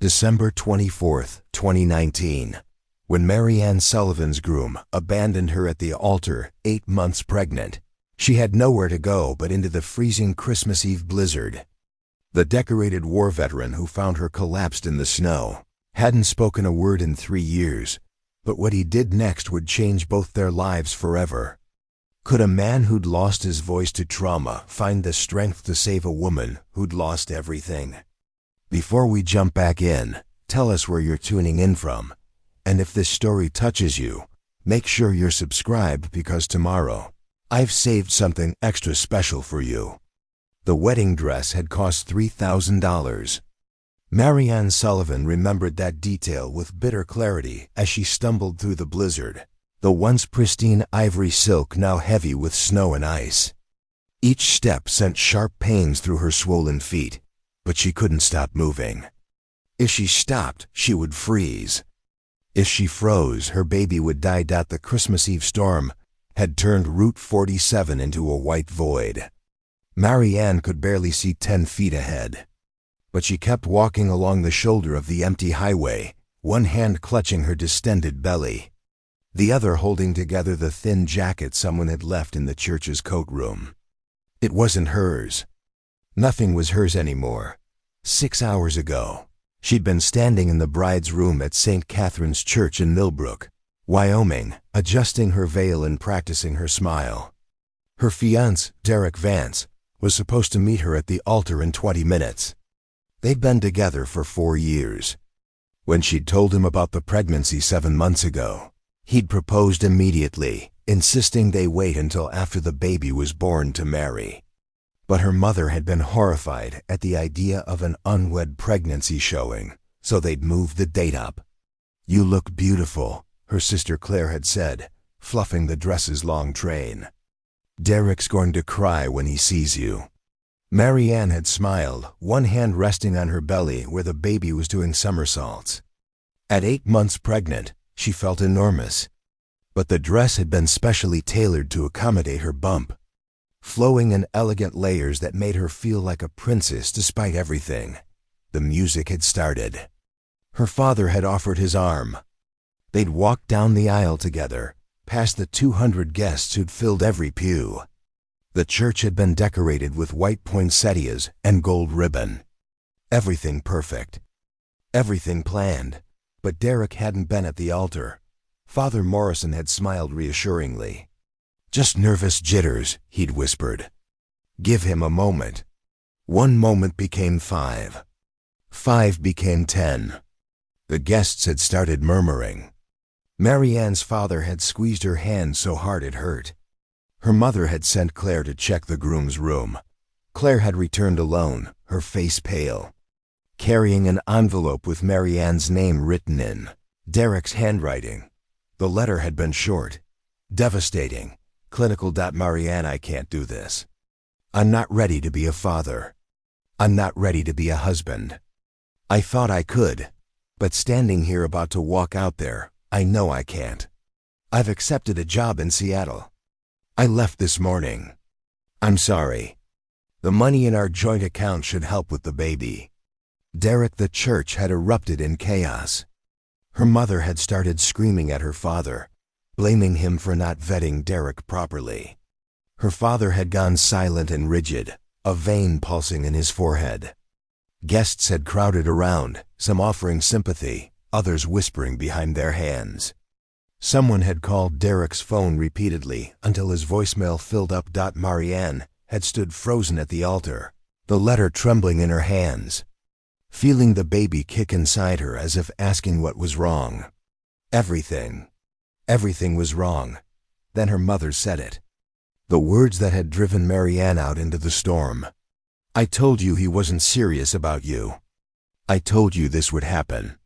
December 24th, 2019. When Mary Ann Sullivan's groom abandoned her at the altar, 8 months pregnant, she had nowhere to go but into the freezing Christmas Eve blizzard. The decorated war veteran who found her collapsed in the snow hadn't spoken a word in 3 years, but what he did next would change both their lives forever. Could a man who'd lost his voice to trauma find the strength to save a woman who'd lost everything? Before we jump back in, tell us where you're tuning in from. And if this story touches you, make sure you're subscribed because tomorrow, I've saved something extra special for you. The wedding dress had cost $3,000. Mary Ann Sullivan remembered that detail with bitter clarity as she stumbled through the blizzard, the once pristine ivory silk now heavy with snow and ice. Each step sent sharp pains through her swollen feet, but she couldn't stop moving. If she stopped, she would freeze. If she froze, her baby would die. The Christmas Eve storm had turned Route 47 into a white void. Mary Ann could barely see 10 feet ahead. But she kept walking along the shoulder of the empty highway, one hand clutching her distended belly, the other holding together the thin jacket someone had left in the church's coat room. It wasn't hers. Nothing was hers anymore. 6 hours ago, she'd been standing in the bride's room at St. Catherine's Church in Millbrook, Wyoming, adjusting her veil and practicing her smile. Her fiancé, Derek Vance, was supposed to meet her at the altar in 20 minutes. They'd been together for 4 years. When she'd told him about the pregnancy 7 months ago, he'd proposed immediately, insisting they wait until after the baby was born to marry. But her mother had been horrified at the idea of an unwed pregnancy showing, so they'd moved the date up. "You look beautiful," her sister Claire had said, fluffing the dress's long train. "Derek's going to cry when he sees you." Mary Ann had smiled, one hand resting on her belly where the baby was doing somersaults. At 8 months pregnant, she felt enormous. But the dress had been specially tailored to accommodate her bump, flowing in elegant layers that made her feel like a princess despite everything. The music had started. Her father had offered his arm. They'd walked down the aisle together, past the 200 guests who'd filled every pew. The church had been decorated with white poinsettias and gold ribbon. Everything perfect. Everything planned. But Derek hadn't been at the altar. Father Morrison had smiled reassuringly. "Just nervous jitters," he'd whispered. "Give him a moment." 1 moment became 5. 5 became 10. The guests had started murmuring. Mary Ann's father had squeezed her hand so hard it hurt. Her mother had sent Claire to check the groom's room. Claire had returned alone, her face pale, carrying an envelope with Mary Ann's name written in Derek's handwriting. The letter had been short, devastating. Clinical. "Mary Ann, I can't do this. I'm not ready to be a father. I'm not ready to be a husband. I thought I could, but standing here about to walk out there, I know I can't. I've accepted a job in Seattle. I left this morning. I'm sorry. The money in our joint account should help with the baby." Derek. The church had erupted in chaos. Her mother had started screaming at her father, blaming him for not vetting Derek properly. Her father had gone silent and rigid, a vein pulsing in his forehead. Guests had crowded around, some offering sympathy, others whispering behind their hands. Someone had called Derek's phone repeatedly until his voicemail filled up. Mary Ann had stood frozen at the altar, the letter trembling in her hands, feeling the baby kick inside her as if asking what was wrong. Everything was wrong. Then her mother said it. The words that had driven Mary Ann out into the storm. "I told you he wasn't serious about you. I told you this would happen.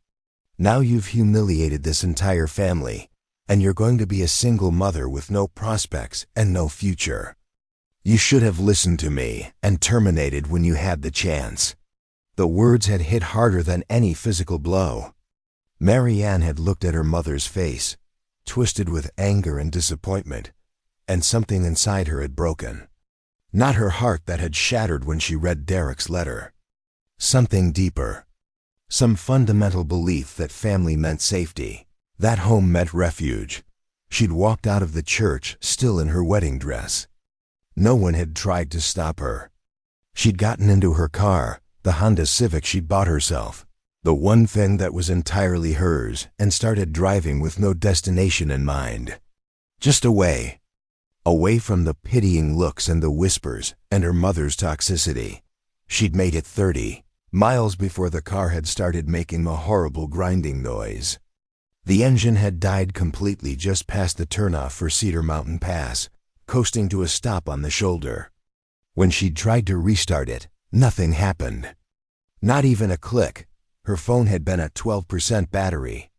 Now you've humiliated this entire family, and you're going to be a single mother with no prospects and no future. You should have listened to me and terminated when you had the chance." The words had hit harder than any physical blow. Mary Ann had looked at her mother's face, twisted with anger and disappointment, and something inside her had broken. Not her heart that had shattered when she read Derek's letter. Something deeper. Some fundamental belief that family meant safety. That home meant refuge. She'd walked out of the church, still in her wedding dress. No one had tried to stop her. She'd gotten into her car, the Honda Civic she'd bought herself, the one thing that was entirely hers, and started driving with no destination in mind. Just away. Away from the pitying looks and the whispers and her mother's toxicity. She'd made it 30 miles before the car had started making a horrible grinding noise. The engine had died completely just past the turnoff for Cedar Mountain Pass, coasting to a stop on the shoulder. When she'd tried to restart it, nothing happened. Not even a click. Her phone had been at 12% battery.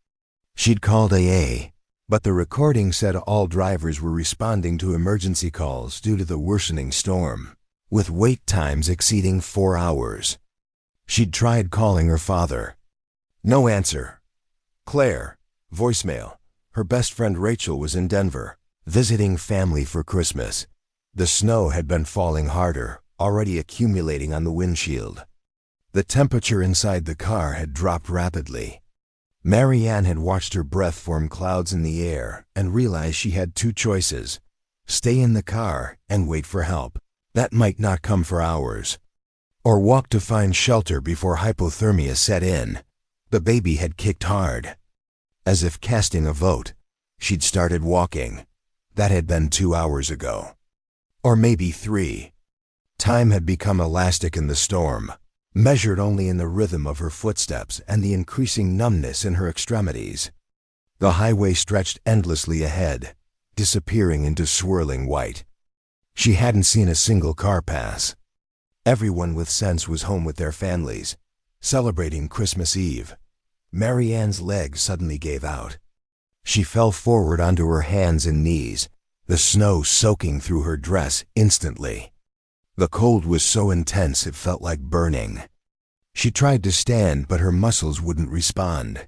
She'd called AA, but the recording said all drivers were responding to emergency calls due to the worsening storm, with wait times exceeding 4 hours. She'd tried calling her father. No answer. Claire, voicemail. Her best friend Rachel was in Denver, visiting family for Christmas. The snow had been falling harder, already accumulating on the windshield. The temperature inside the car had dropped rapidly. Marianne had watched her breath form clouds in the air and realized she had two choices: stay in the car and wait for help. That might not come for hours. Or walk to find shelter before hypothermia set in. The baby had kicked hard. As if casting a vote, she'd started walking. That had been 2 hours ago. Or maybe 3. Time had become elastic in the storm, measured only in the rhythm of her footsteps and the increasing numbness in her extremities. The highway stretched endlessly ahead, disappearing into swirling white. She hadn't seen a single car pass. Everyone with sense was home with their families, celebrating Christmas Eve. Marianne's legs suddenly gave out. She fell forward onto her hands and knees, the snow soaking through her dress instantly. The cold was so intense it felt like burning. She tried to stand, but her muscles wouldn't respond.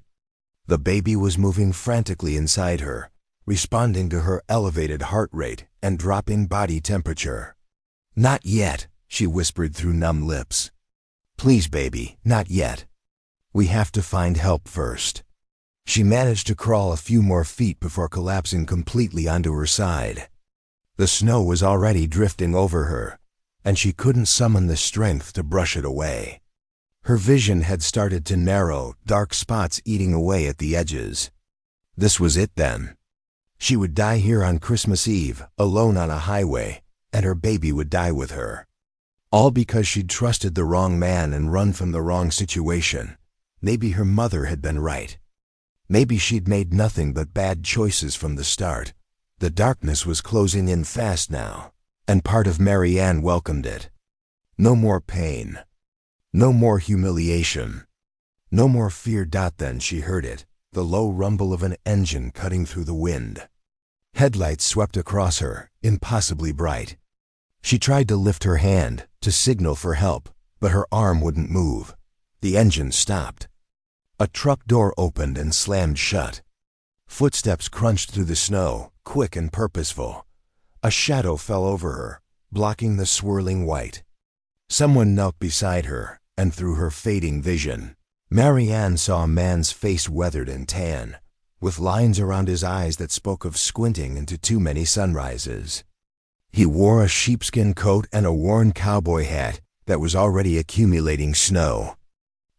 The baby was moving frantically inside her, responding to her elevated heart rate and dropping body temperature. "Not yet," she whispered through numb lips. "Please, baby, not yet. We have to find help first." She managed to crawl a few more feet before collapsing completely onto her side. The snow was already drifting over her, and she couldn't summon the strength to brush it away. Her vision had started to narrow, dark spots eating away at the edges. This was it then. She would die here on Christmas Eve, alone on a highway, and her baby would die with her. All because she'd trusted the wrong man and run from the wrong situation. Maybe her mother had been right. Maybe she'd made nothing but bad choices from the start. The darkness was closing in fast now, and part of Marianne welcomed it. No more pain. No more humiliation. No more fear. Then she heard it, the low rumble of an engine cutting through the wind. Headlights swept across her, impossibly bright. She tried to lift her hand, to signal for help, but her arm wouldn't move. The engine stopped. A truck door opened and slammed shut. Footsteps crunched through the snow, quick and purposeful. A shadow fell over her, blocking the swirling white. Someone knelt beside her, and through her fading vision, Marianne saw a man's face weathered and tan, with lines around his eyes that spoke of squinting into too many sunrises. He wore a sheepskin coat and a worn cowboy hat that was already accumulating snow.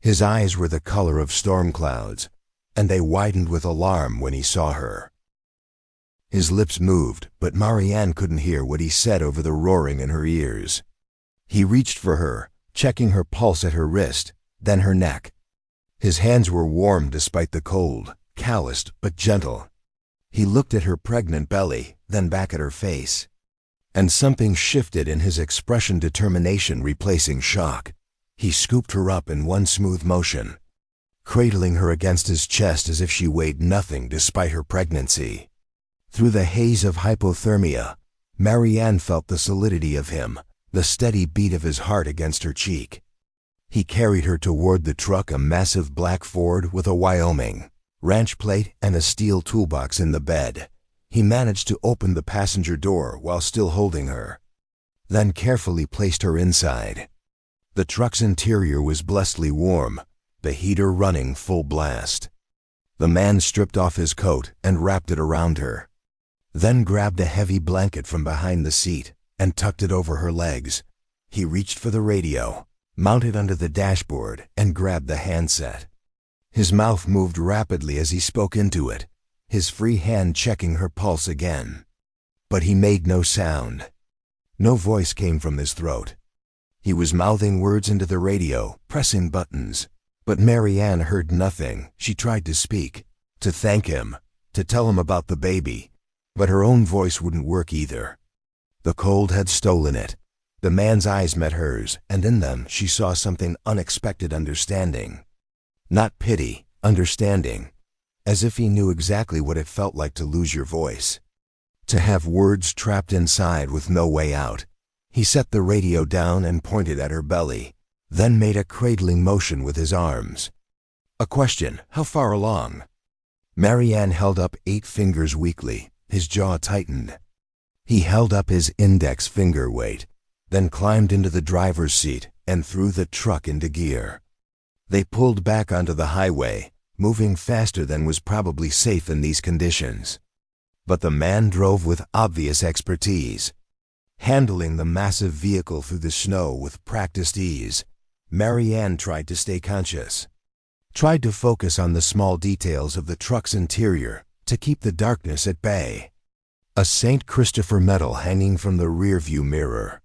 His eyes were the color of storm clouds, and they widened with alarm when he saw her. His lips moved, but Marianne couldn't hear what he said over the roaring in her ears. He reached for her, checking her pulse at her wrist, then her neck. His hands were warm despite the cold, calloused but gentle. He looked at her pregnant belly, then back at her face. And something shifted in his expression, determination replacing shock. He scooped her up in one smooth motion, cradling her against his chest as if she weighed nothing despite her pregnancy. Through the haze of hypothermia, Marianne felt the solidity of him, the steady beat of his heart against her cheek. He carried her toward the truck, a massive black Ford with a Wyoming ranch plate and a steel toolbox in the bed. He managed to open the passenger door while still holding her, then carefully placed her inside. The truck's interior was blessedly warm, the heater running full blast. The man stripped off his coat and wrapped it around her, then grabbed a heavy blanket from behind the seat and tucked it over her legs. He reached for the radio, mounted under the dashboard, and grabbed the handset. His mouth moved rapidly as he spoke into it, his free hand checking her pulse again. But he made no sound. No voice came from his throat. He was mouthing words into the radio, pressing buttons. But Marianne heard nothing. She tried to speak, to thank him, to tell him about the baby. But her own voice wouldn't work either. The cold had stolen it. The man's eyes met hers, and in them she saw something unexpected: understanding. Not pity, understanding. As if he knew exactly what it felt like to lose your voice. To have words trapped inside with no way out. He set the radio down and pointed at her belly, then made a cradling motion with his arms. A question: how far along? Marianne held up 8 fingers weakly. His jaw tightened. He held up his index finger weight, then climbed into the driver's seat and threw the truck into gear. They pulled back onto the highway, moving faster than was probably safe in these conditions. But the man drove with obvious expertise, handling the massive vehicle through the snow with practiced ease. Marianne tried to stay conscious, tried to focus on the small details of the truck's interior to keep the darkness at bay. A St. Christopher medal hanging from the rearview mirror.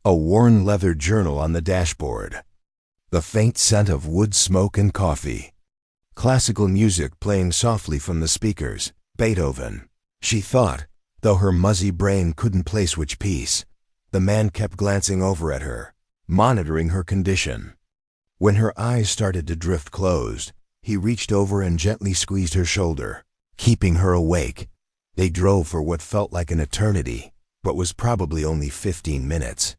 A worn leather journal on the dashboard. The faint scent of wood smoke and coffee. Classical music playing softly from the speakers. Beethoven, she thought, though her muzzy brain couldn't place which piece. The man kept glancing over at her, monitoring her condition. When her eyes started to drift closed, he reached over and gently squeezed her shoulder, keeping her awake. They drove for what felt like an eternity, but was probably only 15 minutes.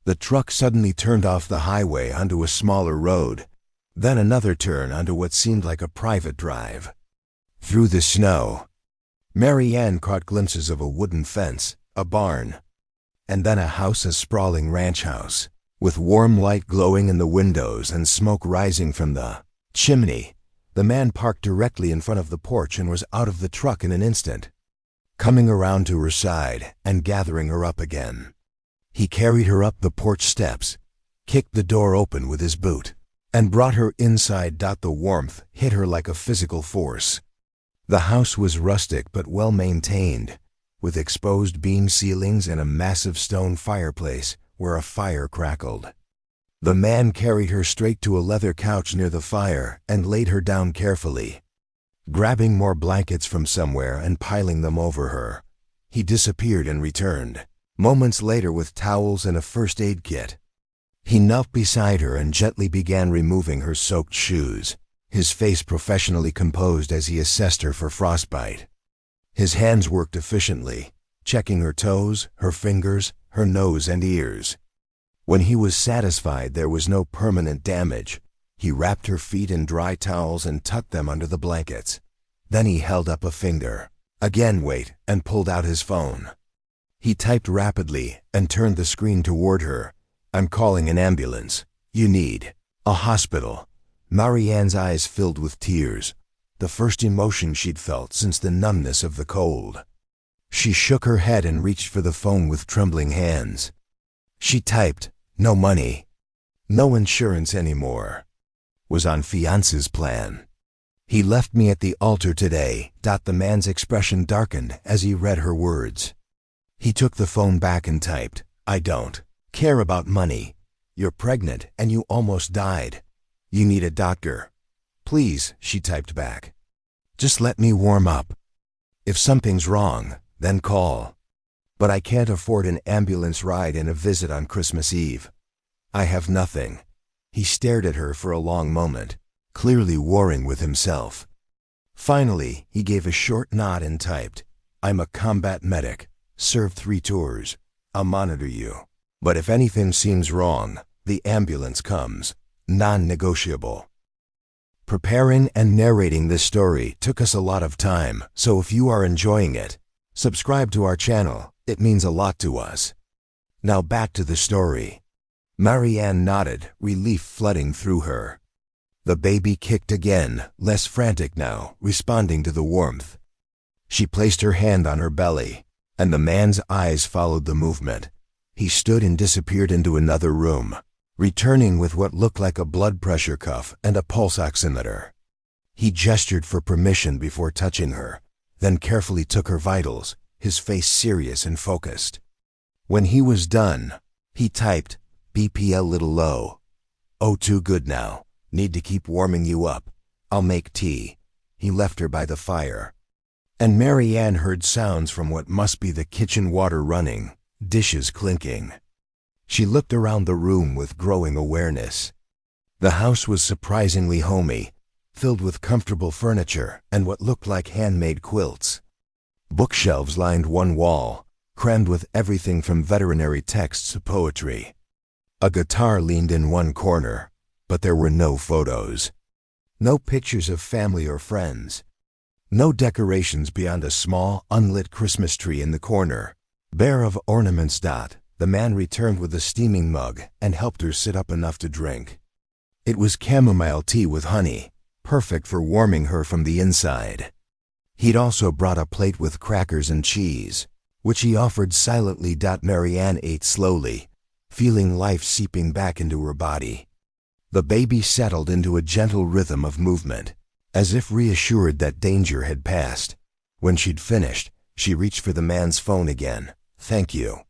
The truck suddenly turned off the highway onto a smaller road, then another turn onto what seemed like a private drive. Through the snow, Marianne caught glimpses of a wooden fence, a barn, and then a house, a sprawling ranch house, with warm light glowing in the windows and smoke rising from the chimney. The man parked directly in front of the porch and was out of the truck in an instant, coming around to her side and gathering her up again. He carried her up the porch steps, kicked the door open with his boot, and brought her inside. The warmth hit her like a physical force. The house was rustic but well maintained, with exposed beam ceilings and a massive stone fireplace where a fire crackled. The man carried her straight to a leather couch near the fire and laid her down carefully. Grabbing more blankets from somewhere and piling them over her, he disappeared and returned, moments later with towels and a first aid kit. He knelt beside her and gently began removing her soaked shoes, his face professionally composed as he assessed her for frostbite. His hands worked efficiently, checking her toes, her fingers, her nose and ears. When he was satisfied there was no permanent damage, he wrapped her feet in dry towels and tucked them under the blankets. Then he held up a finger, again wait, and pulled out his phone. He typed rapidly and turned the screen toward her. "I'm calling an ambulance. You need a hospital." Marianne's eyes filled with tears, the first emotion she'd felt since the numbness of the cold. She shook her head and reached for the phone with trembling hands. She typed, "No money. No insurance anymore. Was on fiance's plan. He left me at the altar today." The man's expression darkened as he read her words. He took the phone back and typed, "I don't care about money. You're pregnant and you almost died. You need a doctor. Please," she typed back. "Just let me warm up. If something's wrong, then call. But I can't afford an ambulance ride and a visit on Christmas Eve. I have nothing." He stared at her for a long moment, clearly warring with himself. Finally, he gave a short nod and typed, "I'm a combat medic, served 3 tours. I'll monitor you. But if anything seems wrong, the ambulance comes. Non-negotiable." Preparing and narrating this story took us a lot of time, so if you are enjoying it, subscribe to our channel. It means a lot to us. Now back to the story. Marianne nodded, relief flooding through her. The baby kicked again, less frantic now, responding to the warmth. She placed her hand on her belly, and the man's eyes followed the movement. He stood and disappeared into another room, returning with what looked like a blood pressure cuff and a pulse oximeter. He gestured for permission before touching her, then carefully took her vitals, his face serious and focused. When he was done, he typed, "BP a little low. Oh, too good now. Need to keep warming you up. I'll make tea." He left her by the fire. And Mary Ann heard sounds from what must be the kitchen water running, dishes clinking. She looked around the room with growing awareness. The house was surprisingly homey, filled with comfortable furniture and what looked like handmade quilts. Bookshelves lined one wall, crammed with everything from veterinary texts to poetry. A guitar leaned in one corner, but there were no photos. No pictures of family or friends. No decorations beyond a small, unlit Christmas tree in the corner. Bare of ornaments. The man returned with a steaming mug and helped her sit up enough to drink. It was chamomile tea with honey, perfect for warming her from the inside. He'd also brought a plate with crackers and cheese, which he offered silently. Mary Ann ate slowly, feeling life seeping back into her body. The baby settled into a gentle rhythm of movement, as if reassured that danger had passed. When she'd finished, she reached for the man's phone again. "Thank you.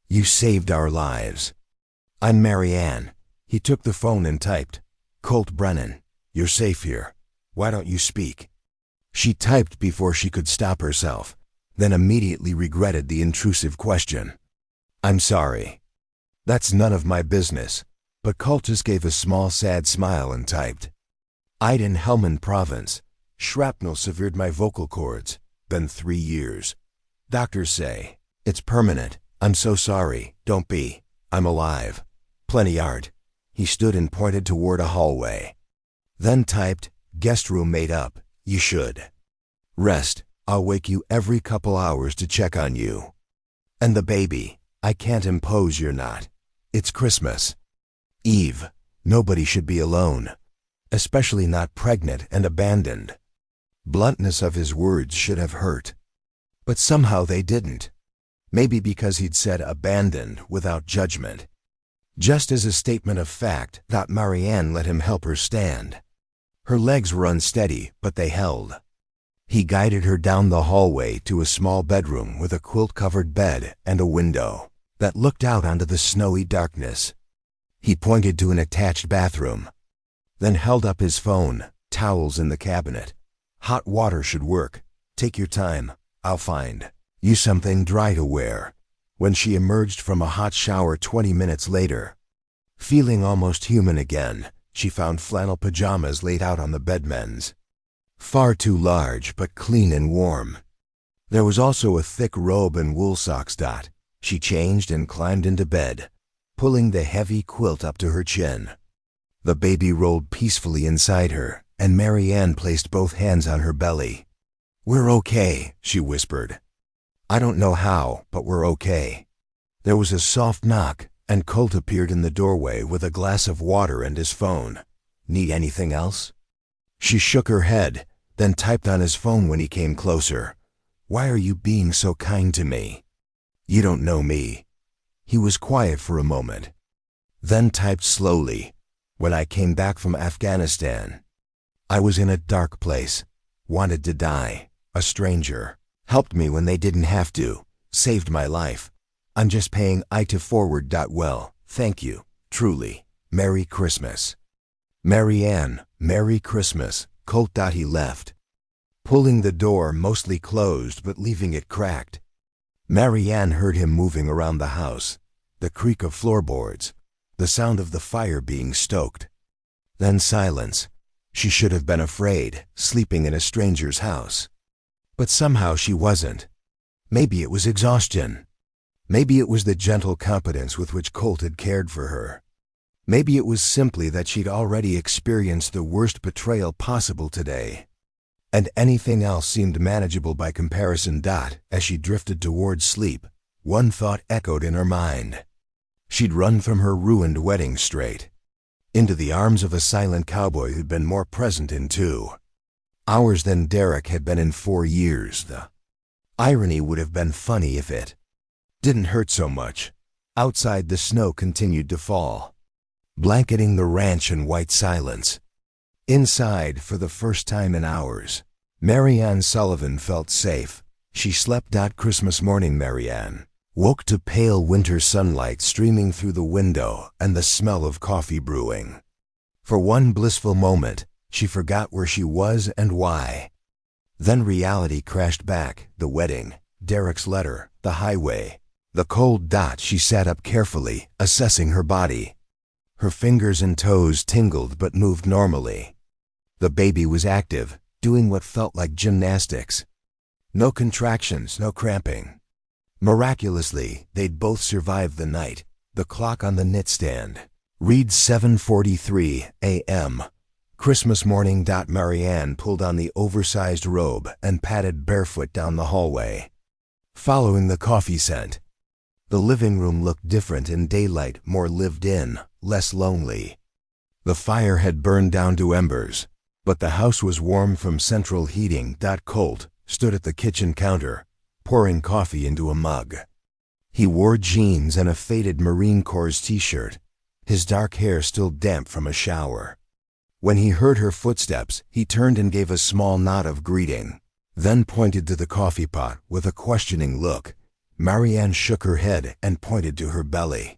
You saved our lives." "I'm Mary Ann." He took the phone and typed, "Colt Brennan, you're safe here. Why don't you speak?" She typed before she could stop herself, then immediately regretted the intrusive question. "I'm sorry. That's none of my business." But Colt just gave a small sad smile and typed, "I'd in Helmand Province. Shrapnel severed my vocal cords. Been 3 years. Doctors say it's permanent. I'm so sorry. Don't be. I'm alive. Plenty aren't." He stood and pointed toward a hallway. Then typed, "Guest room made up. You should rest. I'll wake you every couple hours to check on you. And the baby, I can't impose you're not. It's Christmas Eve. Nobody should be alone, especially not pregnant and abandoned." Bluntness of his words should have hurt, but somehow they didn't. Maybe because he'd said abandoned without judgment. Just as a statement of fact, Mary Ann let him help her stand. Her legs were unsteady, but they held. He guided her down the hallway to a small bedroom with a quilt-covered bed and a window that looked out onto the snowy darkness. He pointed to an attached bathroom, then held up his phone. "Towels in the cabinet. Hot water should work. Take your time. I'll find you something dry to wear." When she emerged from a hot shower 20 minutes later, feeling almost human again, she found flannel pajamas laid out on the bedmen's. Far too large, but clean and warm. There was also a thick robe and wool socks. She changed and climbed into bed, pulling the heavy quilt up to her chin. The baby rolled peacefully inside her, and Mary Ann placed both hands on her belly. "We're okay," she whispered. "I don't know how, but we're okay." There was a soft knock, and Colt appeared in the doorway with a glass of water and his phone. "Need anything else?" She shook her head, then typed on his phone when he came closer. "Why are you being so kind to me? You don't know me." He was quiet for a moment, then typed slowly, "When I came back from Afghanistan, I was in a dark place, wanted to die. A stranger helped me when they didn't have to, saved my life. I'm just paying it forward. Well, thank you, truly. Merry Christmas." "Mary Ann, Merry Christmas." Colt. He left, pulling the door mostly closed but leaving it cracked. Mary Ann heard him moving around the house, the creak of floorboards, the sound of the fire being stoked. Then silence. She should have been afraid, sleeping in a stranger's house. But somehow she wasn't. Maybe it was exhaustion. Maybe it was the gentle competence with which Colt had cared for her. Maybe it was simply that she'd already experienced the worst betrayal possible today, and anything else seemed manageable by comparison. As she drifted towards sleep, one thought echoed in her mind. She'd run from her ruined wedding straight into the arms of a silent cowboy who'd been more present in 2 hours than Derek had been in 4 years. The irony would have been funny if it didn't hurt so much. Outside, the snow continued to fall, blanketing the ranch in white silence. Inside, for the first time in hours, Marianne Sullivan felt safe. She slept that Christmas morning. Marianne woke to pale winter sunlight streaming through the window and the smell of coffee brewing. For one blissful moment, she forgot where she was and why. Then reality crashed back: the wedding, Derek's letter, the highway, the cold dot. She sat up carefully, assessing her body. Her fingers and toes tingled but moved normally. The baby was active, doing what felt like gymnastics. No contractions, no cramping. Miraculously, they'd both survived the night. The clock on the nightstand reads 7:43 a.m. Christmas morning. Marianne pulled on the oversized robe and padded barefoot down the hallway, following the coffee scent. The living room looked different in daylight, more lived in, less lonely. The fire had burned down to embers, but the house was warm from central heating. Colt stood at the kitchen counter, pouring coffee into a mug. He wore jeans and a faded Marine Corps t-shirt, his dark hair still damp from a shower. When he heard her footsteps, he turned and gave a small nod of greeting, then pointed to the coffee pot with a questioning look. Marianne shook her head and pointed to her belly.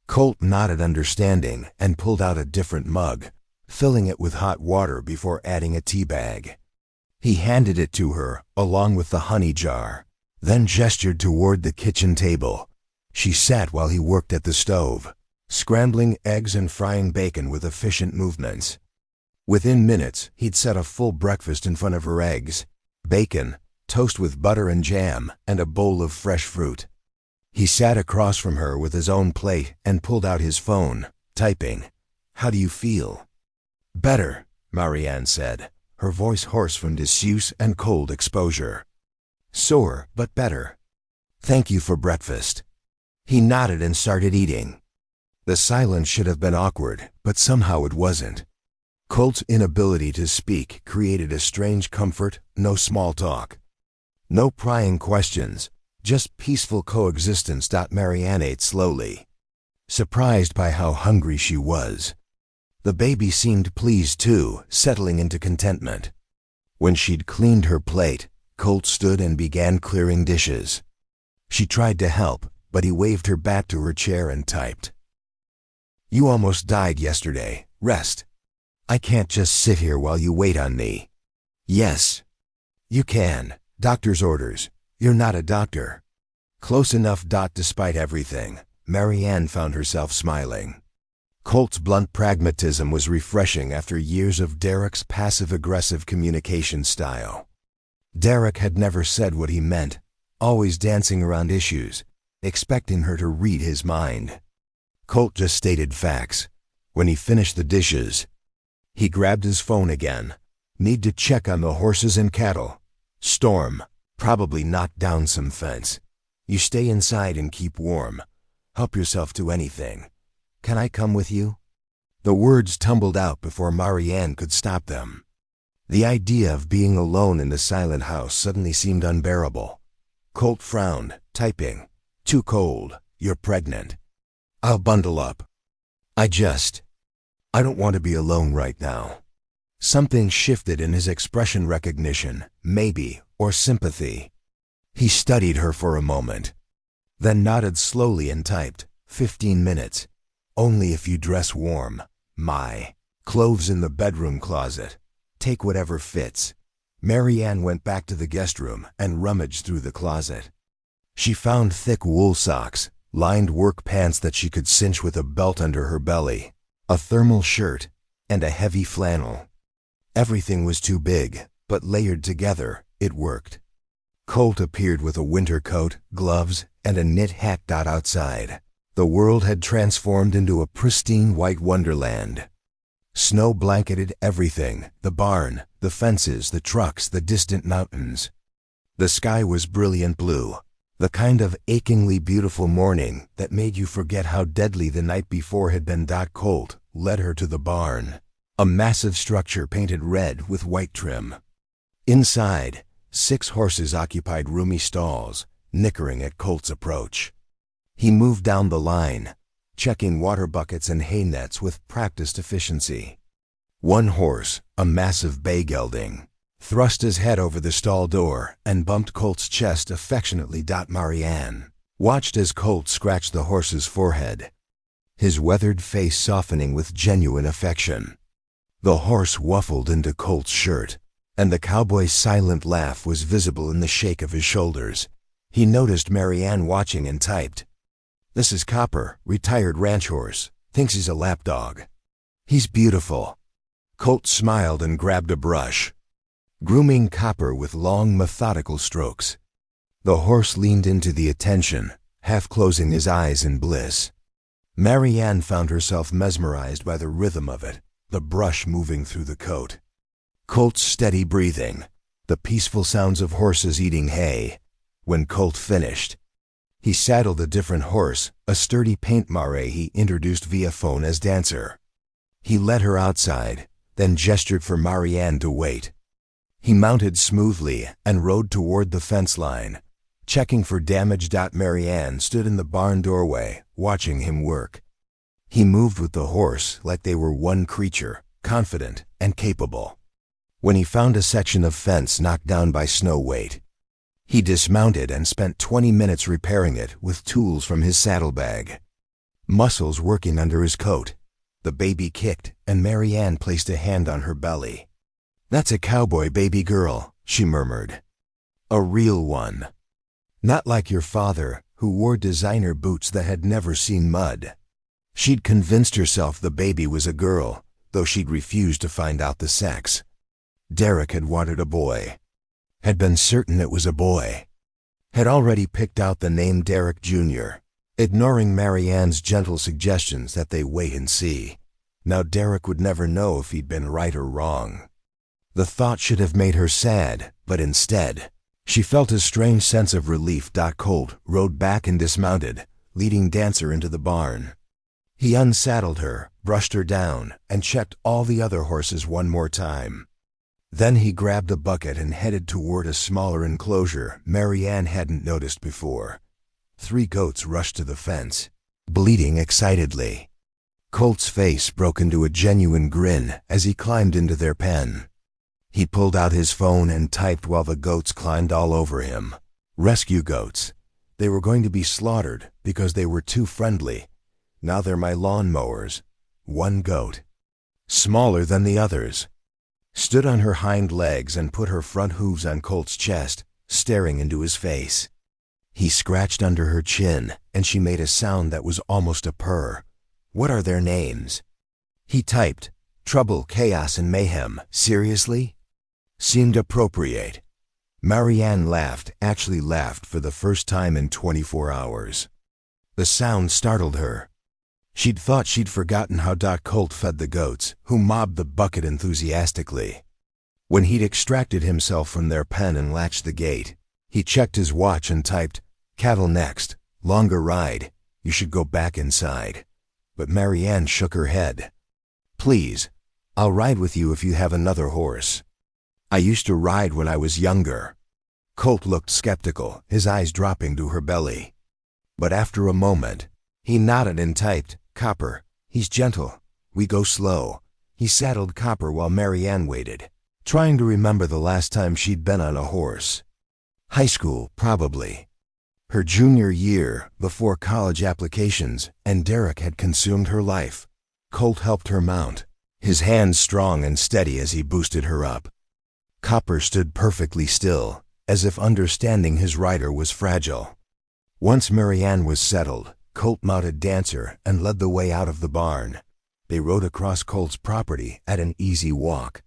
Colt nodded understanding and pulled out a different mug, filling it with hot water before adding a tea bag. He handed it to her, along with the honey jar, then gestured toward the kitchen table. She sat while he worked at the stove, scrambling eggs and frying bacon with efficient movements. Within minutes, he'd set a full breakfast in front of her: eggs, bacon, toast with butter and jam, and a bowl of fresh fruit. He sat across from her with his own plate and pulled out his phone, typing. "How do you feel?" "Better," Marianne said, her voice hoarse from disuse and cold exposure. "Sore, but better. Thank you for breakfast." He nodded and started eating. The silence should have been awkward, but somehow it wasn't. Colt's inability to speak created a strange comfort. No small talk, no prying questions, just peaceful coexistence. Marianne ate slowly, surprised by how hungry she was. The baby seemed pleased too, settling into contentment. When she'd cleaned her plate, Colt stood and began clearing dishes. She tried to help, but he waved her back to her chair and typed. "You almost died yesterday. Rest. I can't just sit here while you wait on me." "Yes, you can. Doctor's orders. You're not a doctor." "Close enough." Despite everything, Marianne found herself smiling. Colt's blunt pragmatism was refreshing after years of Derek's passive-aggressive communication style. Derek had never said what he meant, always dancing around issues, expecting her to read his mind. Colt just stated facts. When he finished the dishes, he grabbed his phone again. "Need to check on the horses and cattle. Storm. Probably knocked down some fence. You stay inside and keep warm. Help yourself to anything. Can I come with you?" The words tumbled out before Marianne could stop them. The idea of being alone in the silent house suddenly seemed unbearable. Colt frowned, typing. "Too cold. You're pregnant. I'll bundle up. I don't want to be alone right now." Something shifted in his expression: recognition, maybe, or sympathy. He studied her for a moment, then nodded slowly and typed, 15 minutes. Only if you dress warm. My clothes in the bedroom closet. Take whatever fits." Marianne went back to the guest room and rummaged through the closet. She found thick wool socks, lined work pants that she could cinch with a belt under her belly, a thermal shirt, and a heavy flannel. Everything was too big, but layered together, it worked. Colt appeared with a winter coat, gloves, and a knit hat. Outside, the world had transformed into a pristine white wonderland. Snow blanketed everything: the barn, the fences, the trucks, the distant mountains. The sky was brilliant blue, The kind of achingly beautiful morning that made you forget how deadly the night before had been. Colt led her to the barn, a massive structure painted red with white trim. Inside, 6 horses occupied roomy stalls, nickering at Colt's approach. He moved down the line, checking water buckets and hay nets with practiced efficiency. One horse, a massive bay gelding, thrust his head over the stall door and bumped Colt's chest affectionately. Marianne watched as Colt scratched the horse's forehead, his weathered face softening with genuine affection. The horse whuffled into Colt's shirt, and the cowboy's silent laugh was visible in the shake of his shoulders. He noticed Marianne watching and typed, "This is Copper, retired ranch horse. Thinks he's a lapdog. He's beautiful." Colt smiled and grabbed a brush, grooming Copper with long, methodical strokes. The horse leaned into the attention, half closing his eyes in bliss. Marianne found herself mesmerized by the rhythm of it, the brush moving through the coat, Colt's steady breathing, the peaceful sounds of horses eating hay. When Colt finished, he saddled a different horse, a sturdy paint mare he introduced via phone as Dancer. He led her outside, then gestured for Marianne to wait. He mounted smoothly and rode toward the fence line, checking for damage. Marianne stood in the barn doorway, watching him work. He moved with the horse like they were one creature, confident and capable. When he found a section of fence knocked down by snow weight, he dismounted and spent 20 minutes repairing it with tools from his saddlebag. Muscles working under his coat, the baby kicked, and Marianne placed a hand on her belly. "That's a cowboy baby girl," she murmured. "A real one. Not like your father, who wore designer boots that had never seen mud." She'd convinced herself the baby was a girl, though she'd refused to find out the sex. Derek had wanted a boy. Had been certain it was a boy. Had already picked out the name Derek Jr., ignoring Marianne's gentle suggestions that they wait and see. Now Derek would never know if he'd been right or wrong. The thought should have made her sad, but instead, she felt a strange sense of relief. Colt rode back and dismounted, leading Dancer into the barn. He unsaddled her, brushed her down, and checked all the other horses one more time. Then he grabbed a bucket and headed toward a smaller enclosure Marianne hadn't noticed before. 3 goats rushed to the fence, bleating excitedly. Colt's face broke into a genuine grin as he climbed into their pen. He pulled out his phone and typed while the goats climbed all over him. Rescue goats. They were going to be slaughtered because they were too friendly. Now they're my lawn mowers. 1 goat, smaller than the others, stood on her hind legs and put her front hooves on Colt's chest, staring into his face. He scratched under her chin, and she made a sound that was almost a purr. "What are their names?" He typed, "Trouble, Chaos, and Mayhem." "Seriously?" Seemed appropriate. Marianne laughed, actually laughed for the first time in 24 hours. The sound startled her. She'd thought she'd forgotten how Colt fed the goats, who mobbed the bucket enthusiastically. When he'd extracted himself from their pen and latched the gate, he checked his watch and typed, "Cattle next, longer ride, you should go back inside." But Marianne shook her head. "Please, I'll ride with you if you have another horse. I used to ride when I was younger." Colt looked skeptical, his eyes dropping to her belly. But after a moment, he nodded and typed, "Copper, he's gentle. We go slow." He saddled Copper while Marianne waited, trying to remember the last time she'd been on a horse. High school, probably. Her junior year, before college applications, and Derek had consumed her life. Colt helped her mount, his hands strong and steady as he boosted her up. Copper stood perfectly still, as if understanding his rider was fragile. Once Marianne was settled, Colt mounted Dancer and led the way out of the barn. They rode across Colt's property at an easy walk.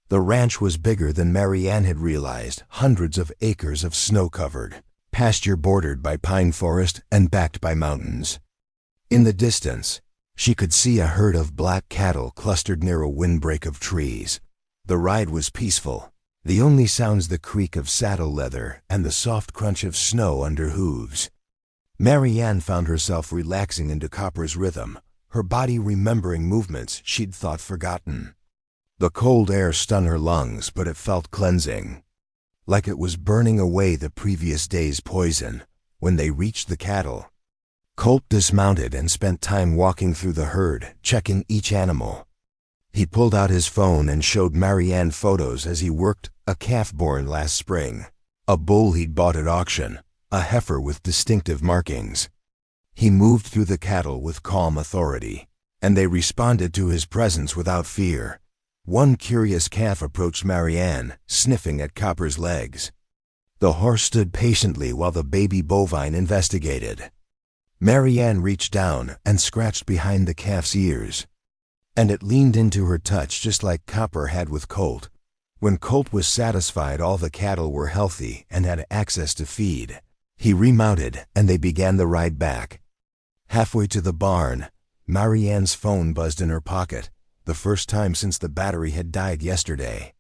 The ranch was bigger than Marianne had realized, hundreds of acres of snow-covered, pasture bordered by pine forest and backed by mountains. In the distance, she could see a herd of black cattle clustered near a windbreak of trees. The ride was peaceful, The only sounds the creak of saddle leather and the soft crunch of snow under hooves. Marianne found herself relaxing into Copper's rhythm, her body remembering movements she'd thought forgotten. The cold air stung her lungs, but it felt cleansing, like it was burning away the previous day's poison. When they reached the cattle, Colt dismounted and spent time walking through the herd, checking each animal. He pulled out his phone and showed Marianne photos as he worked a calf born last spring, a bull he'd bought at auction, a heifer with distinctive markings. He moved through the cattle with calm authority, and they responded to his presence without fear. One curious calf approached Marianne, sniffing at Copper's legs. The horse stood patiently while the baby bovine investigated. Marianne reached down and scratched behind the calf's ears, and it leaned into her touch just like Copper had with Colt. When Colt was satisfied all the cattle were healthy and had access to feed, he remounted and they began the ride back. Halfway to the barn, Marianne's phone buzzed in her pocket, the first time since the battery had died yesterday.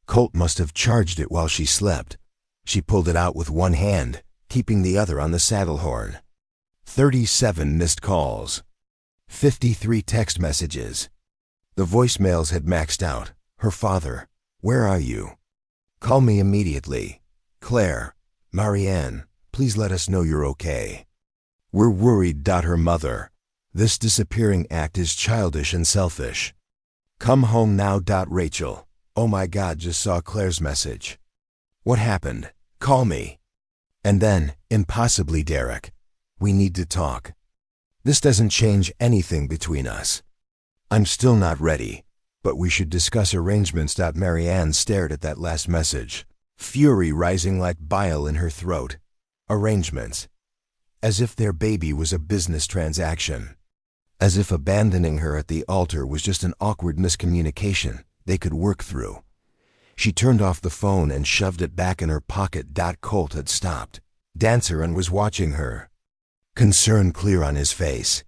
Colt must have charged it while she slept. She pulled it out with one hand, keeping the other on the saddle horn. 37 missed calls. 53 text messages. The voicemails had maxed out. Her father, "Where are you? Call me immediately. Claire, Marianne, please let us know you're okay. We're worried." Her mother, "This disappearing act is childish and selfish. Come home now." Rachel, "Oh my God, just saw Claire's message. What happened? Call me." And then, impossibly, "Derek, we need to talk. This doesn't change anything between us. I'm still not ready, but we should discuss arrangements." Marianne stared at that last message, fury rising like bile in her throat. Arrangements. As if their baby was a business transaction. As if abandoning her at the altar was just an awkward miscommunication they could work through. She turned off the phone and shoved it back in her pocket. Colt had stopped. Dancer and was watching her, concern clear on his face.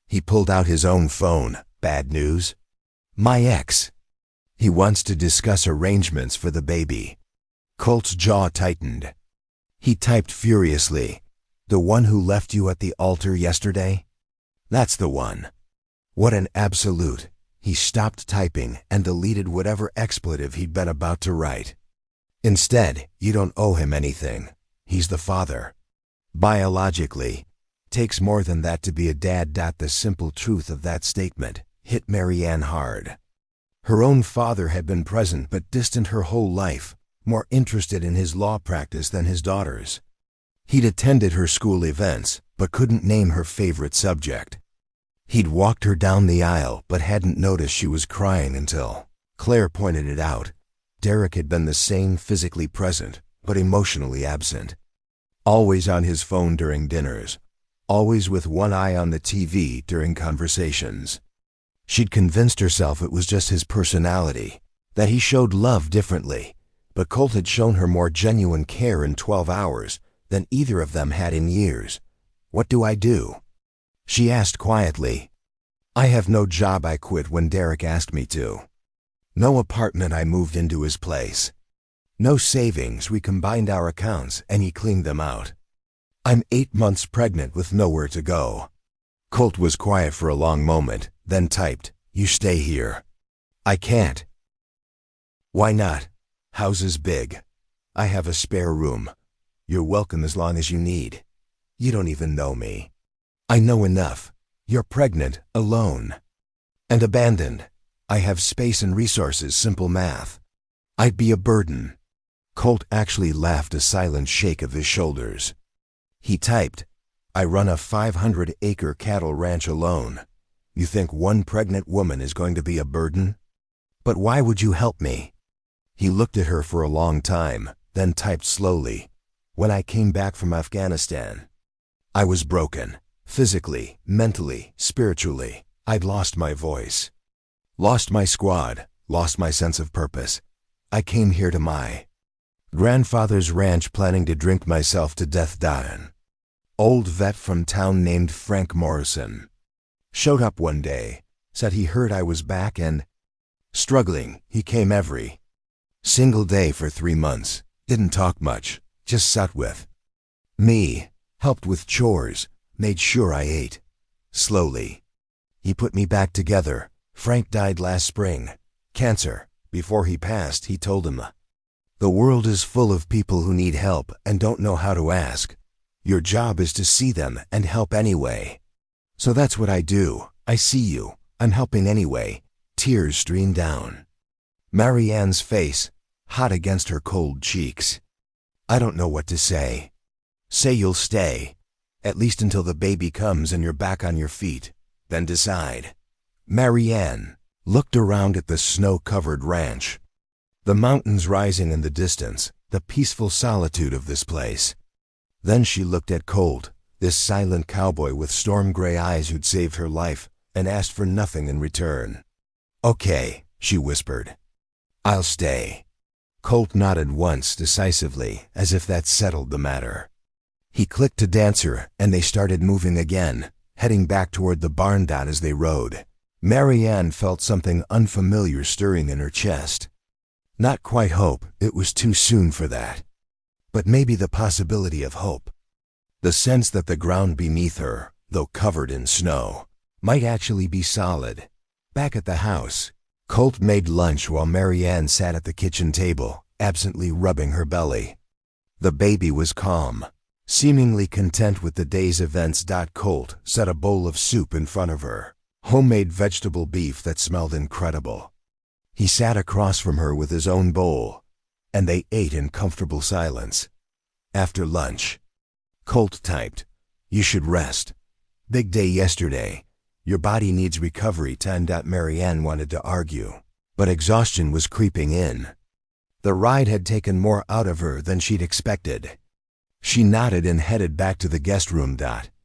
He pulled out his own phone. "Bad news? My ex. He wants to discuss arrangements for the baby." Colt's jaw tightened. He typed furiously, "The one who left you at the altar yesterday? That's the one." What an absolute. He stopped typing and deleted whatever expletive he'd been about to write. Instead, "You don't owe him anything. He's the father. Biologically. Takes more than that to be a dad." The simple truth of that statement hit Marianne hard. Her own father had been present but distant her whole life, more interested in his law practice than his daughter's. He'd attended her school events, but couldn't name her favorite subject. He'd walked her down the aisle but hadn't noticed she was crying until Claire pointed it out. Derek had been the same, physically present, but emotionally absent. Always on his phone during dinners. Always with one eye on the TV during conversations. She'd convinced herself it was just his personality, that he showed love differently, but Colt had shown her more genuine care in 12 hours than either of them had in years. "What do I do?" she asked quietly. "I have no job. I quit when Derek asked me to. No apartment. I moved into his place. No savings. We combined our accounts and he cleaned them out. I'm 8 months pregnant with nowhere to go." Colt was quiet for a long moment, then typed, "You stay here." "I can't." "Why not? House is big. I have a spare room. You're welcome as long as you need. You don't even know me. I know enough. You're pregnant, alone, and abandoned. I have space and resources. Simple math. I'd be a burden." Colt actually laughed, a silent shake of his shoulders. He typed, "I run a 500-acre cattle ranch alone. You think one pregnant woman is going to be a burden? But why would you help me?" He looked at her for a long time, then typed slowly, "When I came back from Afghanistan, I was broken. Physically, mentally, spiritually. I'd lost my voice. Lost my squad. Lost my sense of purpose. I came here to my grandfather's ranch planning to drink myself to death. An old vet from town named Frank Morrison showed up one day, said he heard I was back and struggling. He came every Single day for 3 months. Didn't talk much. Just sat with me. Helped with chores. Made sure I ate. Slowly. He put me back together. Frank died last spring. Cancer. Before he passed, he told him, "The world is full of people who need help and don't know how to ask. Your job is to see them and help anyway." So that's what I do. I see you. I'm helping anyway. Tears streamed down Marianne's face, hot against her cold cheeks. I don't know what to say. Say you'll stay, at least until the baby comes and you're back on your feet. Then decide. Marianne looked around at the snow-covered ranch. The mountains rising in the distance, the peaceful solitude of this place. Then she looked at Colt, this silent cowboy with storm-gray eyes who'd saved her life, and asked for nothing in return. "Okay," she whispered. "I'll stay." Colt nodded once decisively, as if that settled the matter. He clicked to Dancer, and they started moving again, heading back toward the barn dot as they rode. Marianne felt something unfamiliar stirring in her chest. Not quite hope, it was too soon for that. But maybe the possibility of hope. The sense that the ground beneath her, though covered in snow, might actually be solid. Back at the house, Colt made lunch while Marianne sat at the kitchen table, absently rubbing her belly. The baby was calm, seemingly content with the day's events. Colt set a bowl of soup in front of her, homemade vegetable beef that smelled incredible. He sat across from her with his own bowl, and they ate in comfortable silence. After lunch, Colt typed, "You should rest. Big day yesterday. Your body needs recovery time." Marianne wanted to argue, but exhaustion was creeping in. The ride had taken more out of her than she'd expected. She nodded and headed back to the guest room.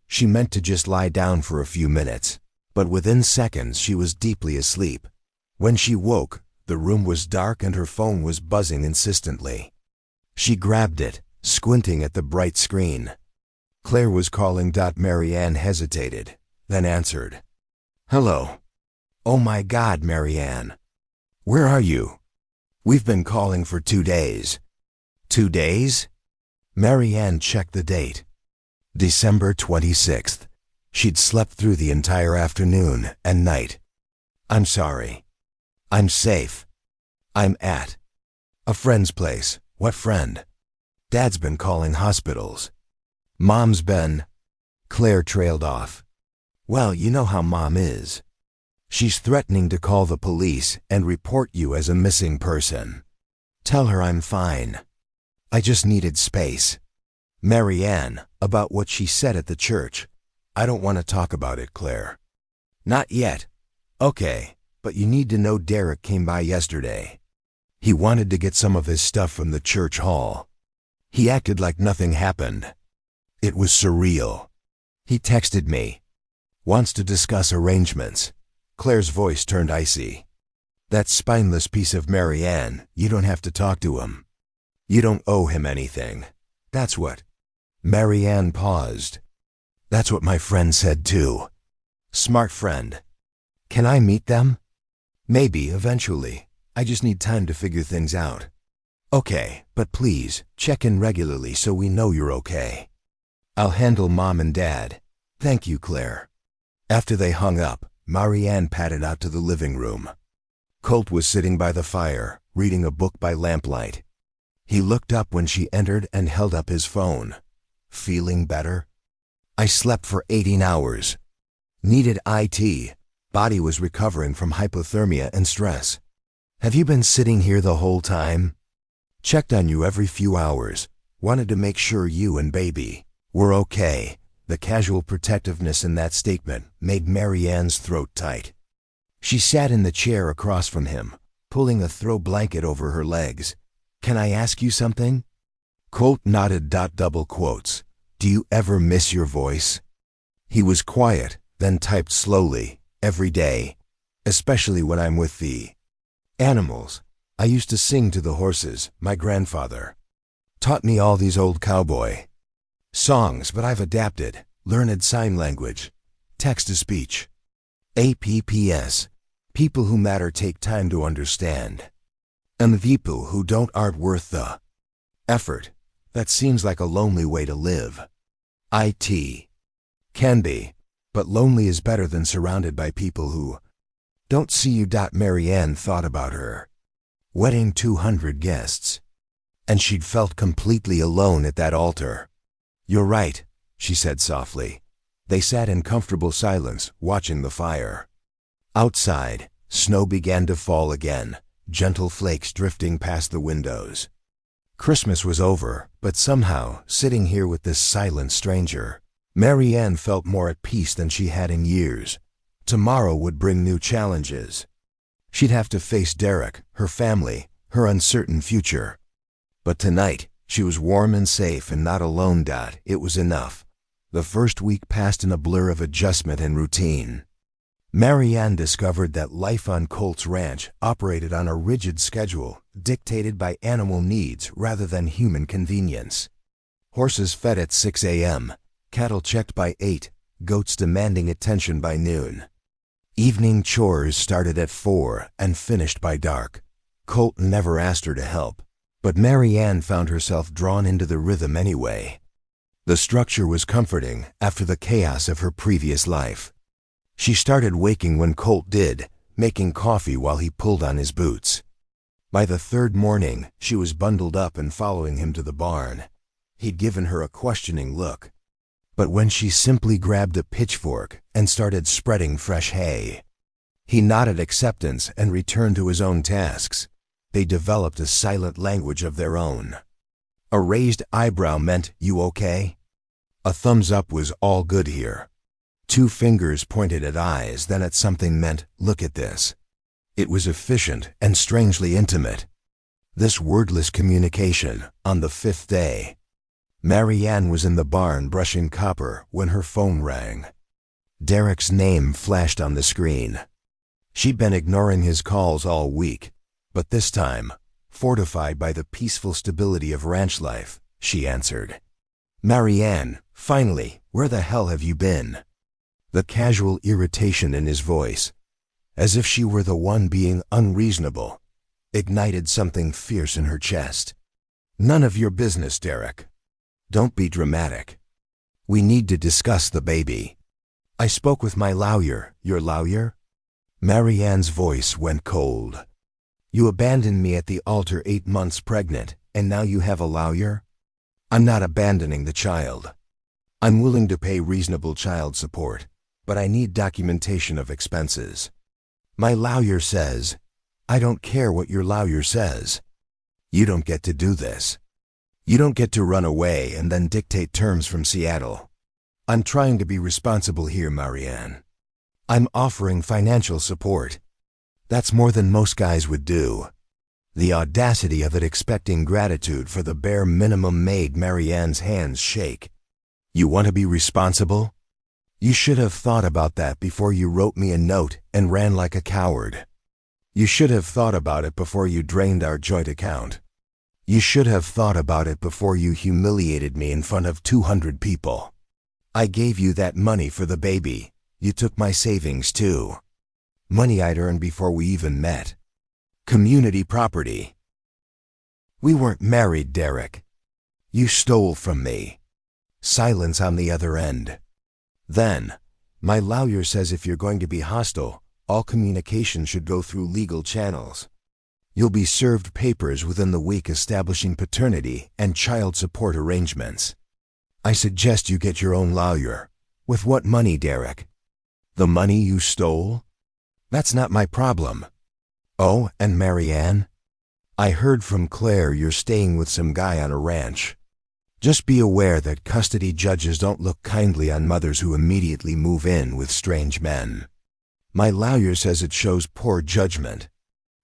She meant to just lie down for a few minutes, but within seconds she was deeply asleep. When she woke, the room was dark and her phone was buzzing insistently. She grabbed it, squinting at the bright screen. Claire was calling. Marianne hesitated, then answered. "Hello." "Oh my God, Marianne. Where are you? We've been calling for 2 days." "2 days?" Marianne checked the date. December 26th. She'd slept through the entire afternoon and night. "I'm sorry. I'm safe. I'm at a friend's place." "What friend?" "Dad's been calling hospitals. Mom's been..." Claire trailed off. "Well, you know how Mom is. She's threatening to call the police and report you as a missing person. Tell her I'm fine. I just needed space." "Marianne, about what she said at the church. I don't want to talk about it, Claire." "Not yet." "Okay, but you need to know Derek came by yesterday. He wanted to get some of his stuff from the church hall. He acted like nothing happened. It was surreal. He texted me. Wants to discuss arrangements." Claire's voice turned icy. "That spineless piece of Marianne, you don't have to talk to him. You don't owe him anything. That's what..." Marianne paused. "That's what my friend said too. Smart friend. Can I meet them?" "Maybe, eventually. I just need time to figure things out." "Okay, but please, check in regularly so we know you're okay." "I'll handle Mom and Dad. Thank you, Claire." After they hung up, Marianne padded out to the living room. Colt was sitting by the fire, reading a book by lamplight. He looked up when she entered and held up his phone. "Feeling better?" "I slept for 18 hours. Needed IT. Body was recovering from hypothermia and stress." "Have you been sitting here the whole time?" "Checked on you every few hours. Wanted to make sure you and baby were okay." The casual protectiveness in that statement made Marianne's throat tight. She sat in the chair across from him, pulling a throw blanket over her legs. "Can I ask you something?" Colt nodded. Double quotes. "Do you ever miss your voice?" He was quiet, then typed slowly. "Every day. Especially when I'm with the animals. I used to sing to the horses. My grandfather taught me all these old cowboy songs, but I've adapted. Learned sign language. Text-to-speech. APPS. People who matter take time to understand." And the people who don't aren't worth the effort. That seems like a lonely way to live. It can be, but lonely is better than surrounded by people who don't see you. Marianne thought about her wedding, 200 guests, and she'd felt completely alone at that altar. "You're right," she said softly. They sat in comfortable silence, watching the fire. Outside, snow began to fall again, gentle flakes drifting past the windows. Christmas was over, but somehow, sitting here with this silent stranger, Marianne felt more at peace than she had in years. Tomorrow would bring new challenges. She'd have to face Derek, her family, her uncertain future. But tonight, she was warm and safe and not alone. It was enough. The first week passed in a blur of adjustment and routine. Marianne discovered that life on Colt's ranch operated on a rigid schedule, dictated by animal needs rather than human convenience. Horses fed at 6 a.m., cattle checked by 8, goats demanding attention by noon. Evening chores started at 4 and finished by dark. Colt never asked her to help, but Marianne found herself drawn into the rhythm anyway. The structure was comforting after the chaos of her previous life. She started waking when Colt did, making coffee while he pulled on his boots. By the third morning, she was bundled up and following him to the barn. He'd given her a questioning look. But when she simply grabbed a pitchfork and started spreading fresh hay, he nodded acceptance and returned to his own tasks. They developed a silent language of their own. A raised eyebrow meant, "You okay?" A thumbs up was all good here. 2 fingers pointed at eyes, then at something meant, "Look at this." It was efficient and strangely intimate. This wordless communication, on the 5th day. Marianne was in the barn brushing copper when her phone rang. Derek's name flashed on the screen. She'd been ignoring his calls all week, but this time, fortified by the peaceful stability of ranch life, she answered. "Marianne, finally, where the hell have you been?" The casual irritation in his voice, as if she were the one being unreasonable, ignited something fierce in her chest. "None of your business, Derek. Don't be dramatic. We need to discuss the baby. I spoke with my lawyer." "Your lawyer?" Marianne's voice went cold. "You abandoned me at the altar 8 months pregnant, and now you have a lawyer?" "I'm not abandoning the child. I'm willing to pay reasonable child support, but I need documentation of expenses." "My lawyer says..." "I don't care what your lawyer says. You don't get to do this. You don't get to run away and then dictate terms from Seattle. I'm trying to be responsible here, Marianne. I'm offering financial support. That's more than most guys would do." The audacity of it, expecting gratitude for the bare minimum, made Marianne's hands shake. "You want to be responsible? You should have thought about that before you wrote me a note and ran like a coward. You should have thought about it before you drained our joint account. You should have thought about it before you humiliated me in front of 200 people. I gave you that money for the baby. You took my savings too. Money I'd earned before we even met. Community property. We weren't married, Derek. You stole from me." Silence on the other end. Then, "My lawyer says if you're going to be hostile, all communication should go through legal channels. You'll be served papers within the week establishing paternity and child support arrangements. I suggest you get your own lawyer." "With what money, Derek?" "The money you stole? That's not my problem." "Oh, and Marianne? I heard from Claire you're staying with some guy on a ranch. Just be aware that custody judges don't look kindly on mothers who immediately move in with strange men. My lawyer says it shows poor judgment."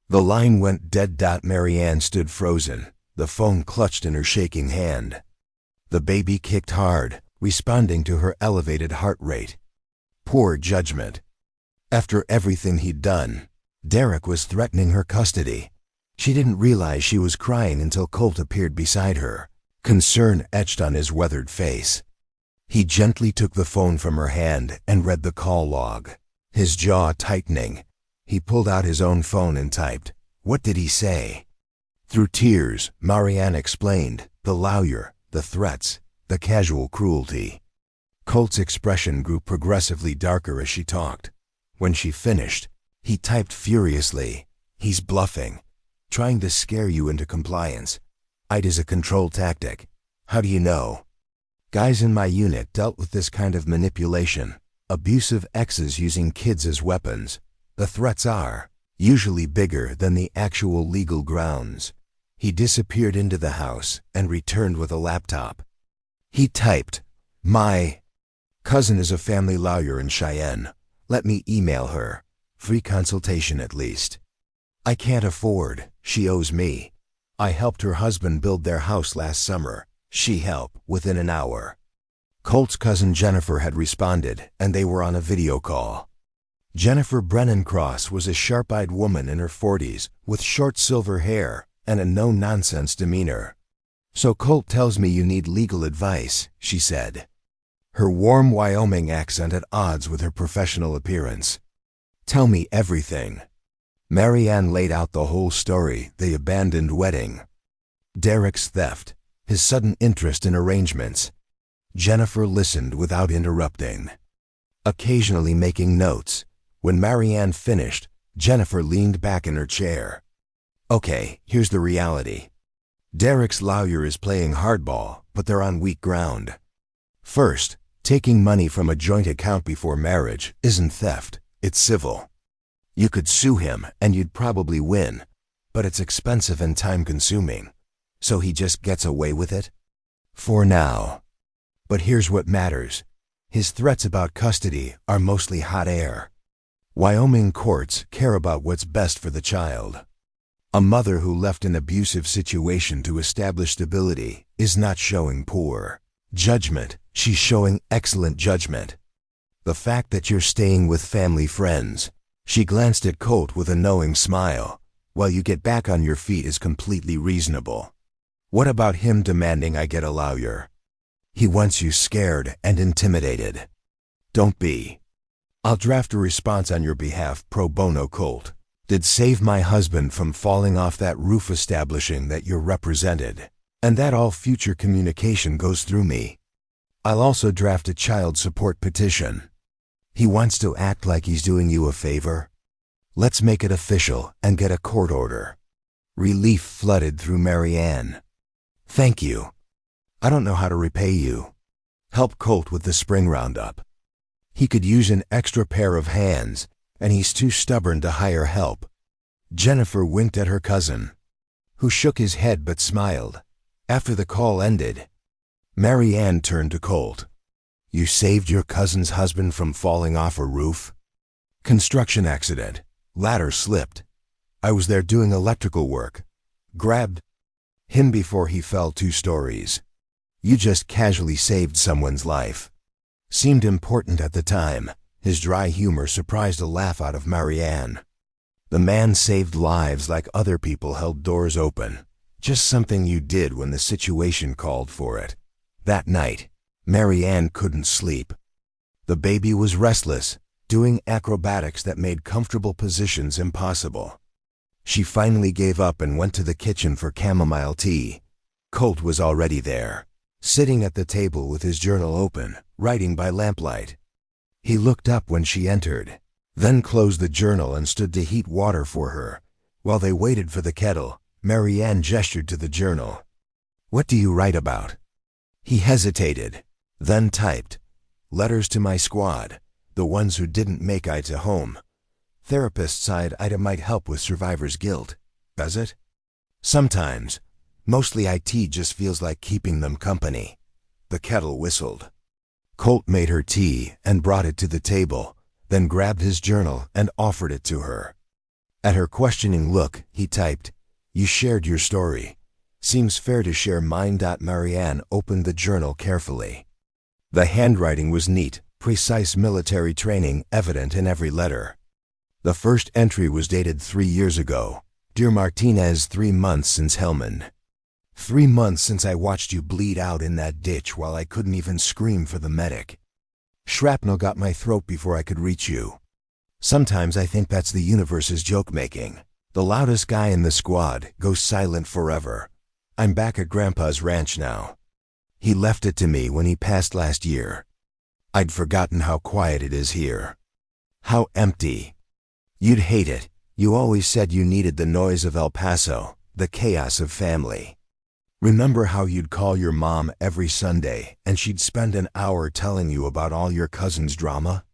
The line went dead. Marianne stood frozen, the phone clutched in her shaking hand. The baby kicked hard, responding to her elevated heart rate. Poor judgment. After everything he'd done, Derek was threatening her custody. She didn't realize she was crying until Colt appeared beside her, concern etched on his weathered face. He gently took the phone from her hand and read the call log, his jaw tightening. He pulled out his own phone and typed, "What did he say?" Through tears, Marianne explained the lawyer, the threats, the casual cruelty. Colt's expression grew progressively darker as she talked. When she finished, he typed furiously, "He's bluffing, trying to scare you into compliance. It is a control tactic. How do you know?" Guys in my unit dealt with this kind of manipulation. Abusive exes using kids as weapons. The threats are usually bigger than the actual legal grounds. He disappeared into the house and returned with a laptop. He typed, "My cousin is a family lawyer in Cheyenne. Let me email her. Free consultation at least. I can't afford. She owes me. I helped her husband build their house last summer. She helped within an hour." Colt's cousin Jennifer had responded, and they were on a video call. Jennifer Brennan Cross was a sharp-eyed woman in her 40s with short silver hair and a no-nonsense demeanor. "So Colt tells me you need legal advice," she said, her warm Wyoming accent at odds with her professional appearance. "Tell me everything." Marianne laid out the whole story: the abandoned wedding, Derek's theft, his sudden interest in arrangements. Jennifer listened without interrupting, occasionally making notes. When Marianne finished, Jennifer leaned back in her chair. "Okay, here's the reality. Derek's lawyer is playing hardball, but they're on weak ground. First, taking money from a joint account before marriage isn't theft, it's civil. You could sue him and you'd probably win, but it's expensive and time-consuming, so he just gets away with it. For now. But here's what matters. His threats about custody are mostly hot air. Wyoming courts care about what's best for the child. A mother who left an abusive situation to establish stability is not showing poor judgment, she's showing excellent judgment. The fact that you're staying with family friends," she glanced at Colt with a knowing smile, "while you get back on your feet is completely reasonable. What about him demanding I get a lawyer? He wants you scared and intimidated. Don't be. I'll draft a response on your behalf pro bono, Colt. Did save my husband from falling off that roof, establishing that you're represented, and that all future communication goes through me. I'll also draft a child support petition. He wants to act like he's doing you a favor. Let's make it official and get a court order." Relief flooded through Marianne. "Thank you. I don't know how to repay you. Help Colt with the spring roundup. He could use an extra pair of hands, and he's too stubborn to hire help." Jennifer winked at her cousin, who shook his head but smiled. After the call ended, Marianne turned to Colt. "You saved your cousin's husband from falling off a roof?" "Construction accident. Ladder slipped. I was there doing electrical work. Grabbed him before he fell 2 stories. You just casually saved someone's life." Seemed important at the time. His dry humor surprised a laugh out of Marianne. The man saved lives like other people held doors open. Just something you did when the situation called for it. That night, Marianne couldn't sleep. The baby was restless, doing acrobatics that made comfortable positions impossible. She finally gave up and went to the kitchen for chamomile tea. Colt was already there, sitting at the table with his journal open, writing by lamplight. He looked up when she entered, then closed the journal and stood to heat water for her. While they waited for the kettle, Marianne gestured to the journal. "What do you write about?" He hesitated, then typed, "Letters to my squad, the ones who didn't make it to home. Therapist side item might help with survivor's guilt. Does it?" "Sometimes. Mostly IT just feels like keeping them company." The kettle whistled. Colt made her tea and brought it to the table, then grabbed his journal and offered it to her. At her questioning look, he typed, "You shared your story. Seems fair to share mine." Marianne opened the journal carefully. The handwriting was neat, precise, military training evident in every letter. The first entry was dated 3 years ago. "Dear Martinez, 3 months since Helmand. 3 months since I watched you bleed out in that ditch while I couldn't even scream for the medic. Shrapnel got my throat before I could reach you. Sometimes I think that's the universe's joke making. The loudest guy in the squad goes silent forever. I'm back at Grandpa's ranch now. He left it to me when he passed last year. I'd forgotten how quiet it is here. How empty. You'd hate it. You always said you needed the noise of El Paso, the chaos of family. Remember how you'd call your mom every Sunday and she'd spend an hour telling you about all your cousin's drama?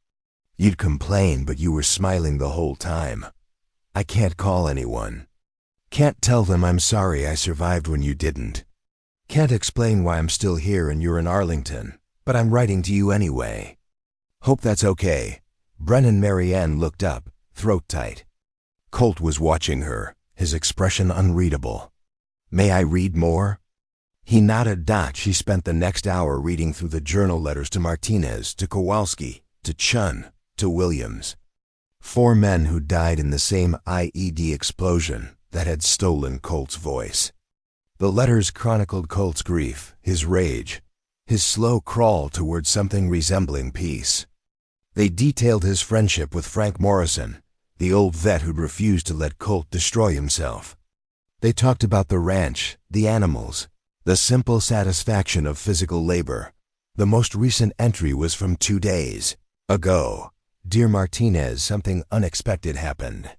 You'd complain, but you were smiling the whole time. I can't call anyone. Can't tell them I'm sorry I survived when you didn't. Can't explain why I'm still here and you're in Arlington, but I'm writing to you anyway. Hope that's okay. Brennan Marianne looked up, throat tight. Colt was watching her, his expression unreadable. May I read more? He nodded. She spent the next hour reading through the journal letters to Martinez, to Kowalski, to Chun, to Williams. 4 men who died in the same IED explosion that had stolen Colt's voice. The letters chronicled Colt's grief, his rage, his slow crawl toward something resembling peace. They detailed his friendship with Frank Morrison, the old vet who'd refused to let Colt destroy himself. They talked about the ranch, the animals, the simple satisfaction of physical labor. The most recent entry was from 2 days ago. Dear Martinez, something unexpected happened.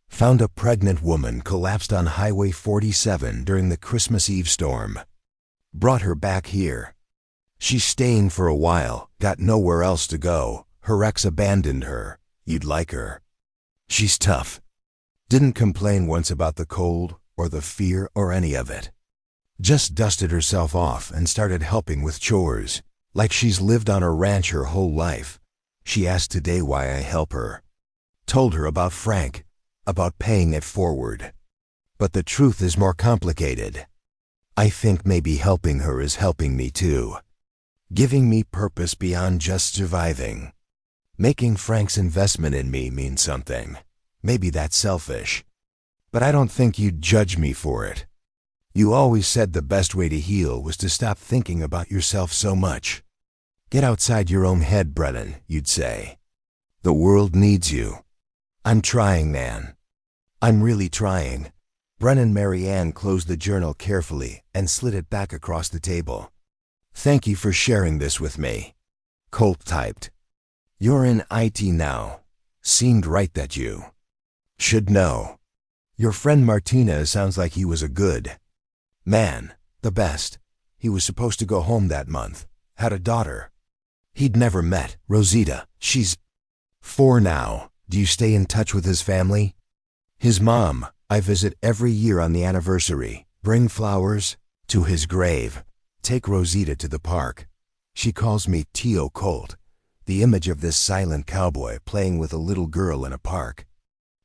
Found a pregnant woman collapsed on Highway 47 during the Christmas Eve storm. Brought her back here. She's staying for a while, got nowhere else to go. Her ex abandoned her. You'd like her. She's tough. Didn't complain once about the cold or the fear or any of it. Just dusted herself off and started helping with chores, like she's lived on a ranch her whole life. She asked today why I help her. Told her about Frank, about paying it forward. But the truth is more complicated. I think maybe helping her is helping me too. Giving me purpose beyond just surviving. Making Frank's investment in me mean something. Maybe that's selfish. But I don't think you'd judge me for it. You always said the best way to heal was to stop thinking about yourself so much. Get outside your own head, Brennan, you'd say. The world needs you. I'm trying, man. I'm really trying. Brennan Marianne closed the journal carefully and slid it back across the table. Thank you for sharing this with me. Colt typed. You're in IT now. Seemed right that you should know. Your friend Martinez sounds like he was a good man, the best. He was supposed to go home that month. Had a daughter. He'd never met Rosita. She's 4 now. Do you stay in touch with his family? His mom, I visit every year on the anniversary. Bring flowers to his grave. Take Rosita to the park. She calls me Tio Colt, the image of this silent cowboy playing with a little girl in a park.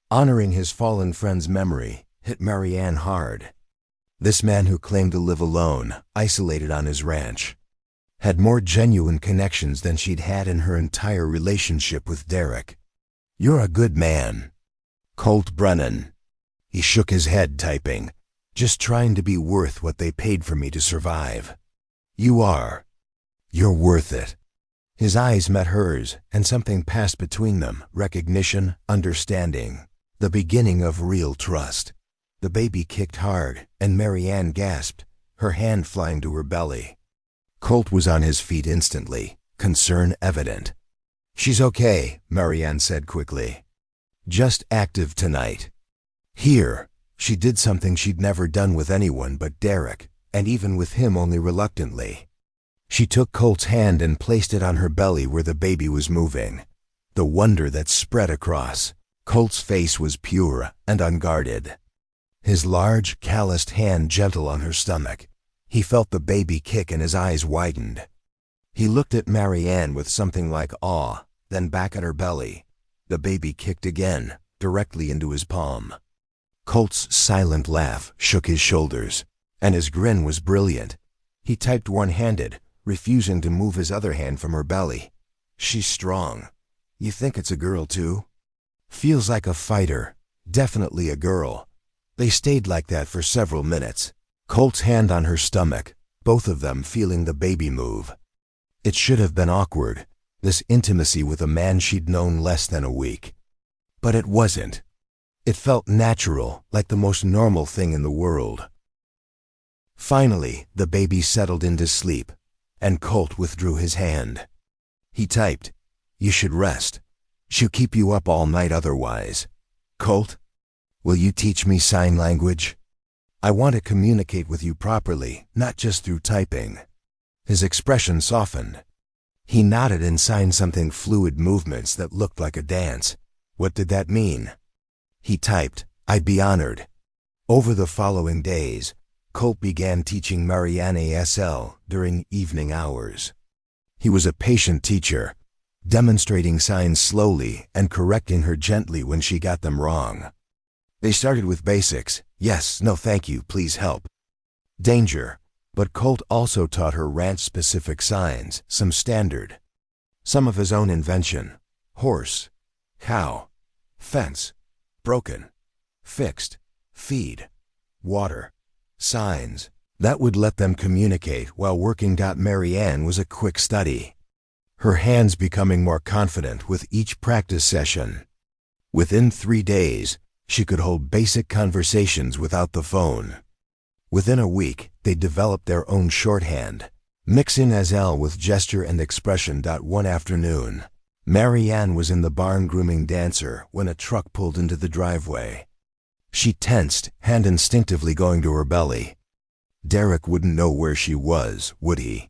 Honoring his fallen friend's memory hit Marianne hard. This man who claimed to live alone, isolated on his ranch, had more genuine connections than she'd had in her entire relationship with Derek. You're a good man. Colt Brennan. He shook his head, typing. Just trying to be worth what they paid for me to survive. You are. You're worth it. His eyes met hers, and something passed between them. Recognition, understanding. The beginning of real trust. The baby kicked hard, and Marianne gasped, her hand flying to her belly. Colt was on his feet instantly, concern evident. She's okay, Marianne said quickly. Just active tonight. Here, she did something she'd never done with anyone but Derek, and even with him only reluctantly. She took Colt's hand and placed it on her belly where the baby was moving. The wonder that spread across. Colt's face was pure and unguarded. His large, calloused hand gentle on her stomach. He felt the baby kick and his eyes widened. He looked at Marianne with something like awe, then back at her belly. The baby kicked again, directly into his palm. Colt's silent laugh shook his shoulders, and his grin was brilliant. He typed one-handed, refusing to move his other hand from her belly. She's strong. You think it's a girl too? Feels like a fighter. Definitely a girl. They stayed like that for several minutes. Colt's hand on her stomach, both of them feeling the baby move. It should have been awkward, this intimacy with a man she'd known less than a week. But it wasn't. It felt natural, like the most normal thing in the world. Finally, the baby settled into sleep, and Colt withdrew his hand. He typed, "You should rest. She'll keep you up all night otherwise. Colt, will you teach me sign language? I want to communicate with you properly, not just through typing." His expression softened. He nodded and signed something fluid movements that looked like a dance. What did that mean? He typed, "I'd be honored." Over the following days, Colt began teaching Marianne ASL during evening hours. He was a patient teacher, demonstrating signs slowly and correcting her gently when she got them wrong. They started with basics: yes, no thank you, please help, danger, but Colt also taught her ranch-specific signs, some standard, some of his own invention: horse, cow, fence, broken, fixed, feed, water, signs that would let them communicate while working. Marianne was a quick study, her hands becoming more confident with each practice session. Within 3 days, she could hold basic conversations without the phone. Within a week, they developed their own shorthand, mixing ASL with gesture and expression. One afternoon, Marianne was in the barn grooming Dancer when a truck pulled into the driveway. She tensed, hand instinctively going to her belly. Derek wouldn't know where she was, would he?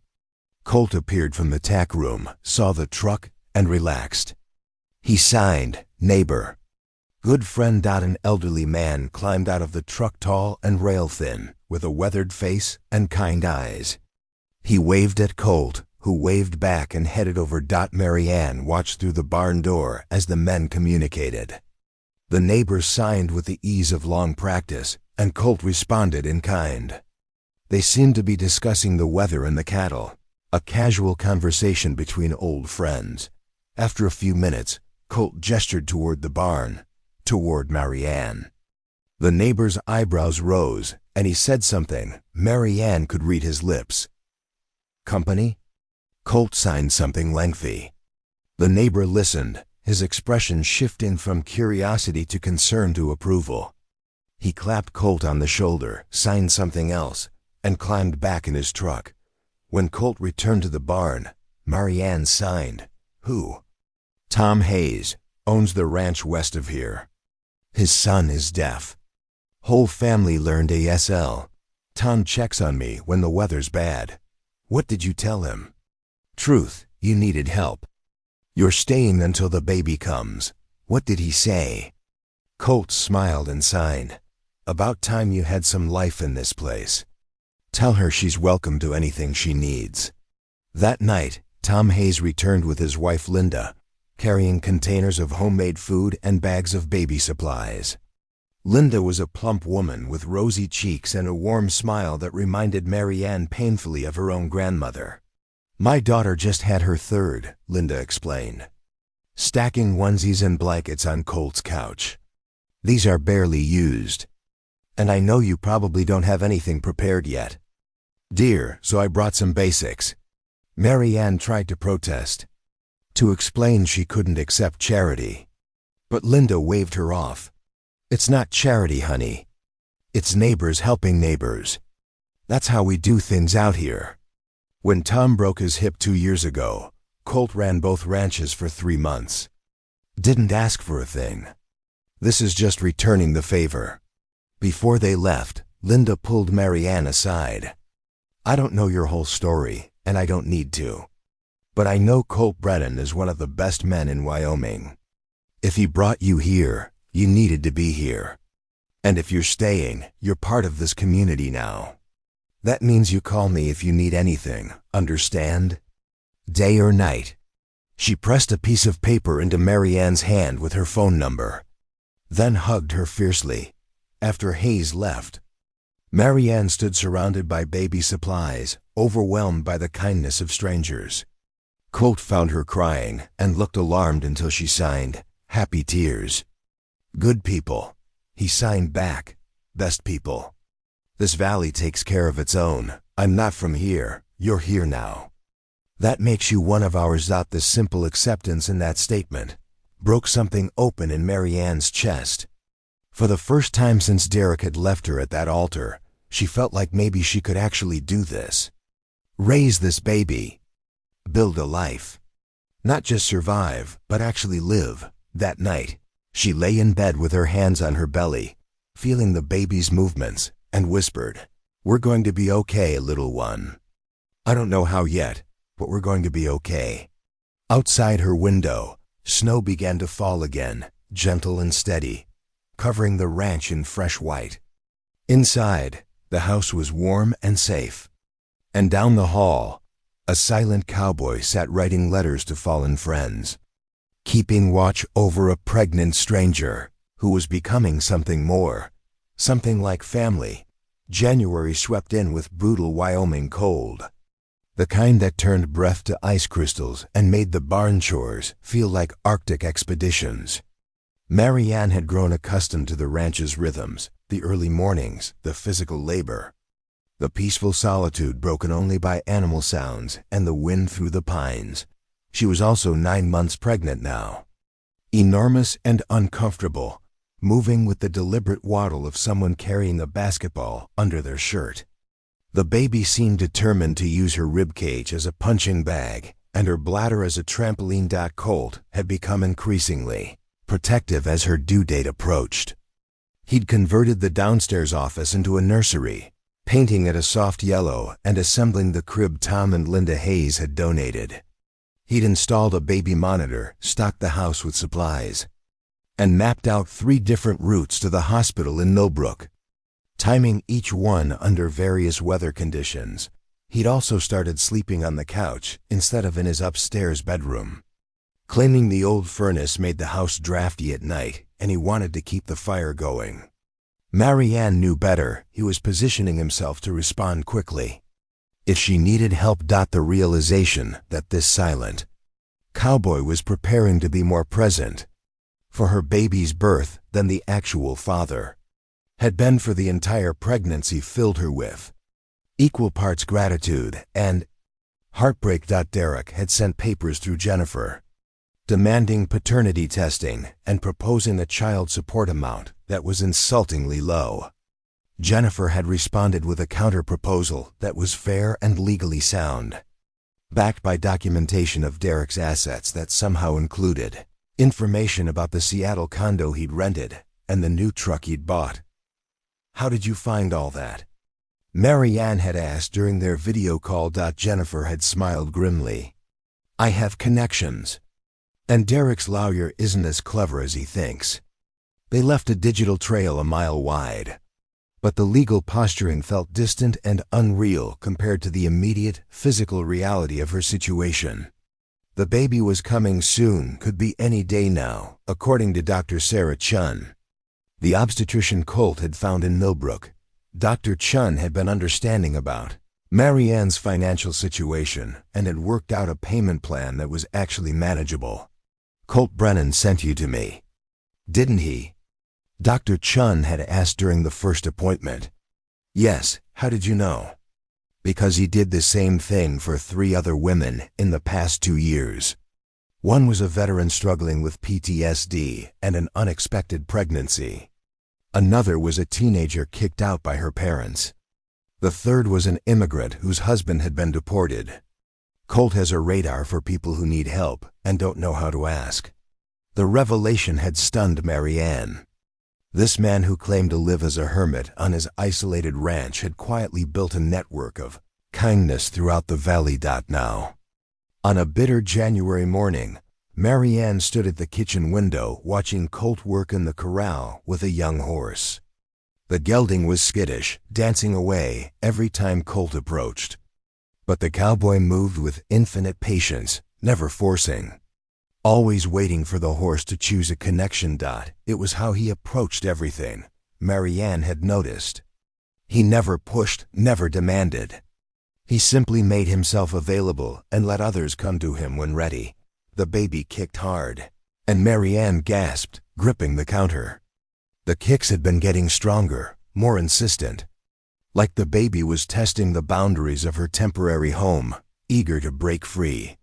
Colt appeared from the tack room, saw the truck, and relaxed. He signed, "Neighbor." "Good friend." An elderly man climbed out of the truck, tall and rail-thin, with a weathered face and kind eyes. He waved at Colt, who waved back and headed over. Marianne watched through the barn door as the men communicated. The neighbors signed with the ease of long practice, and Colt responded in kind. They seemed to be discussing the weather and the cattle, a casual conversation between old friends. After a few minutes, Colt gestured toward the barn, toward Marianne. The neighbor's eyebrows rose, and he said something. Marianne could read his lips. "Company?" Colt signed something lengthy. The neighbor listened, his expression shifting from curiosity to concern to approval. He clapped Colt on the shoulder, signed something else, and climbed back in his truck. When Colt returned to the barn, Marianne signed, "Who?" "Tom Hayes, owns the ranch west of here. His son is deaf. Whole family learned ASL. Tom checks on me when the weather's bad." "What did you tell him?" "Truth, you needed help. You're staying until the baby comes." "What did he say?" Colt smiled and signed, "About time you had some life in this place. Tell her she's welcome to anything she needs." That night, Tom Hayes returned with his wife Linda, carrying containers of homemade food and bags of baby supplies. Linda was a plump woman with rosy cheeks and a warm smile that reminded Marianne painfully of her own grandmother. "My daughter just had her third," Linda explained, stacking onesies and blankets on Colt's couch. "These are barely used. And I know you probably don't have anything prepared yet, dear, so I brought some basics." Marianne tried to protest, to explain she couldn't accept charity. But Linda waved her off. "It's not charity, honey. It's neighbors helping neighbors. That's how we do things out here." When Tom broke his hip 2 years ago, Colt ran both ranches for 3 months. Didn't ask for a thing. This is just returning the favor. Before they left, Linda pulled Marianne aside. "I don't know your whole story, and I don't need to. But I know Colt Brennan is one of the best men in Wyoming. If he brought you here, you needed to be here. And if you're staying, you're part of this community now. That means you call me if you need anything, understand? Day or night." She pressed a piece of paper into Marianne's hand with her phone number, then hugged her fiercely. After Hayes left, Marianne stood surrounded by baby supplies, overwhelmed by the kindness of strangers. Colt found her crying and looked alarmed until she signed, happy tears. "Good people," he signed back, "best people. This valley takes care of its own. I'm not from here, you're here now. That makes you one of ours." The simple acceptance in that statement broke something open in Marianne's chest. For the first time since Derek had left her at that altar, she felt like maybe she could actually do this. Raise this baby. Build a life. Not just survive, but actually live. That night, she lay in bed with her hands on her belly, feeling the baby's movements, and whispered, "We're going to be okay, little one. I don't know how yet, but we're going to be okay." Outside her window, snow began to fall again, gentle and steady, covering the ranch in fresh white. Inside, the house was warm and safe. And down the hall, a silent cowboy sat writing letters to fallen friends, keeping watch over a pregnant stranger who was becoming something more, something like family. January swept in with brutal Wyoming cold, the kind that turned breath to ice crystals and made the barn chores feel like Arctic expeditions. Mary Ann had grown accustomed to the ranch's rhythms, the early mornings, the physical labor, the peaceful solitude broken only by animal sounds and the wind through the pines. She was also 9 months pregnant now. Enormous and uncomfortable, moving with the deliberate waddle of someone carrying a basketball under their shirt. The baby seemed determined to use her ribcage as a punching bag, and her bladder as a trampoline. Colt had become increasingly protective as her due date approached. He'd converted the downstairs office into a nursery, painting it a soft yellow and assembling the crib Tom and Linda Hayes had donated. He'd installed a baby monitor, stocked the house with supplies, and mapped out 3 different routes to the hospital in Millbrook, timing each one under various weather conditions. He'd also started sleeping on the couch instead of in his upstairs bedroom, claiming the old furnace made the house drafty at night and he wanted to keep the fire going. Mary Ann knew better. He was positioning himself to respond quickly if she needed help. The realization that this silent cowboy was preparing to be more present for her baby's birth than the actual father had been for the entire pregnancy filled her with equal parts gratitude and heartbreak. Derek had sent papers through Jennifer, demanding paternity testing and proposing a child support amount that was insultingly low. Jennifer had responded with a counter-proposal that was fair and legally sound, backed by documentation of Derek's assets that somehow included information about the Seattle condo he'd rented and the new truck he'd bought. "How did you find all that?" Mary Ann had asked during their video call. Jennifer had smiled grimly. "I have connections. And Derek's lawyer isn't as clever as he thinks." They left a digital trail a mile wide, but the legal posturing felt distant and unreal compared to the immediate physical reality of her situation. The baby was coming soon, could be any day now, according to Dr. Sarah Chun, the obstetrician Colt had found in Millbrook. Dr. Chun had been understanding about Mary Ann's financial situation and had worked out a payment plan that was actually manageable. "Colt Brennan sent you to me, didn't he?" Dr. Chun had asked during the first appointment. "Yes, how did you know?" "Because he did the same thing for 3 other women in the past 2 years. One was a veteran struggling with PTSD and an unexpected pregnancy. Another was a teenager kicked out by her parents. The third was an immigrant whose husband had been deported. Colt has a radar for people who need help and don't know how to ask." The revelation had stunned Mary Ann. This man who claimed to live as a hermit on his isolated ranch had quietly built a network of kindness throughout the valley. Now, on a bitter January morning, Mary Ann stood at the kitchen window watching Colt work in the corral with a young horse. The gelding was skittish, dancing away every time Colt approached. But the cowboy moved with infinite patience, never forcing, always waiting for the horse to choose a connection. It was how he approached everything, Mary Ann had noticed. He never pushed, never demanded. He simply made himself available and let others come to him when ready. The baby kicked hard, and Mary Ann gasped, gripping the counter. The kicks had been getting stronger, more insistent, like the baby was testing the boundaries of her temporary home, eager to break free.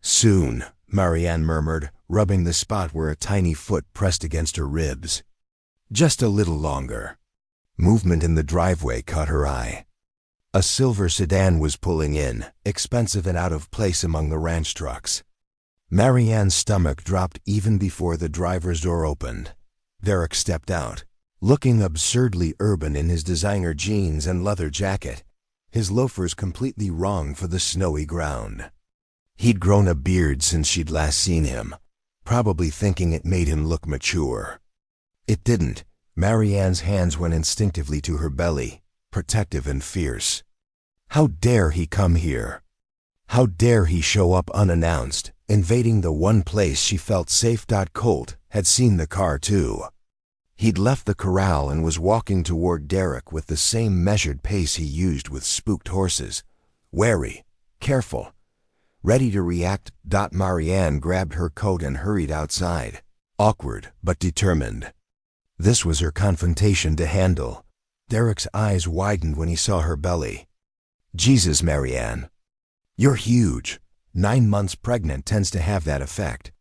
"Soon," Mary Ann murmured, rubbing the spot where a tiny foot pressed against her ribs. Just a little longer. Movement in the driveway caught her eye. A silver sedan was pulling in, expensive and out of place among the ranch trucks. Marianne's stomach dropped even before the driver's door opened. Derek stepped out, looking absurdly urban in his designer jeans and leather jacket, his loafers completely wrong for the snowy ground. He'd grown a beard since she'd last seen him, probably thinking it made him look mature. It didn't. Marianne's hands went instinctively to her belly, protective and fierce. How dare he come here? How dare he show up unannounced, invading the one place she felt safe? Colt had seen the car too. He'd left the corral and was walking toward Derek with the same measured pace he used with spooked horses, wary, careful, ready to react. Marianne grabbed her coat and hurried outside, awkward but determined. This was her confrontation to handle. Derek's eyes widened when he saw her belly. Jesus, Marianne. You're huge. 9 months pregnant tends to have that effect.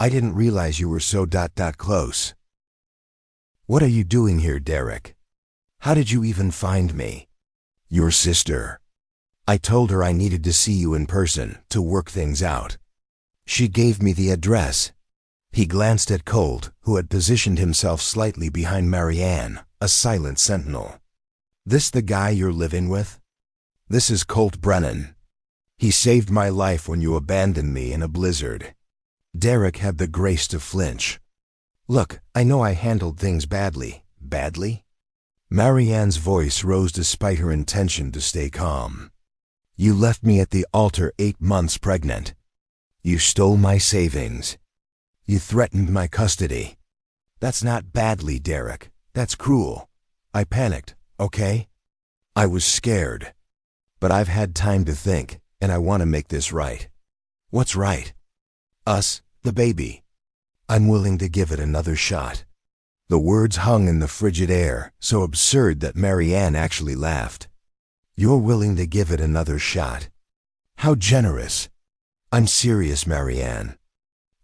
I didn't realize you were so close. What are you doing here, Derek? How did you even find me? Your sister. I told her I needed to see you in person to work things out. She gave me the address. He glanced at Colt, who had positioned himself slightly behind Marianne, a silent sentinel. This the guy you're living with? This is Colt Brennan. He saved my life when you abandoned me in a blizzard. Derek had the grace to flinch. Look, I know I handled things badly. Badly? Marianne's voice rose despite her intention to stay calm. You left me at the altar 8 months pregnant. You stole my savings. You threatened my custody. That's not badly, Derek. That's cruel. I panicked, okay? I was scared. But I've had time to think, and I want to make this right. What's right? Us, the baby. I'm willing to give it another shot. The words hung in the frigid air, so absurd that Marianne actually laughed. You're willing to give it another shot? How generous. I'm serious, Marianne.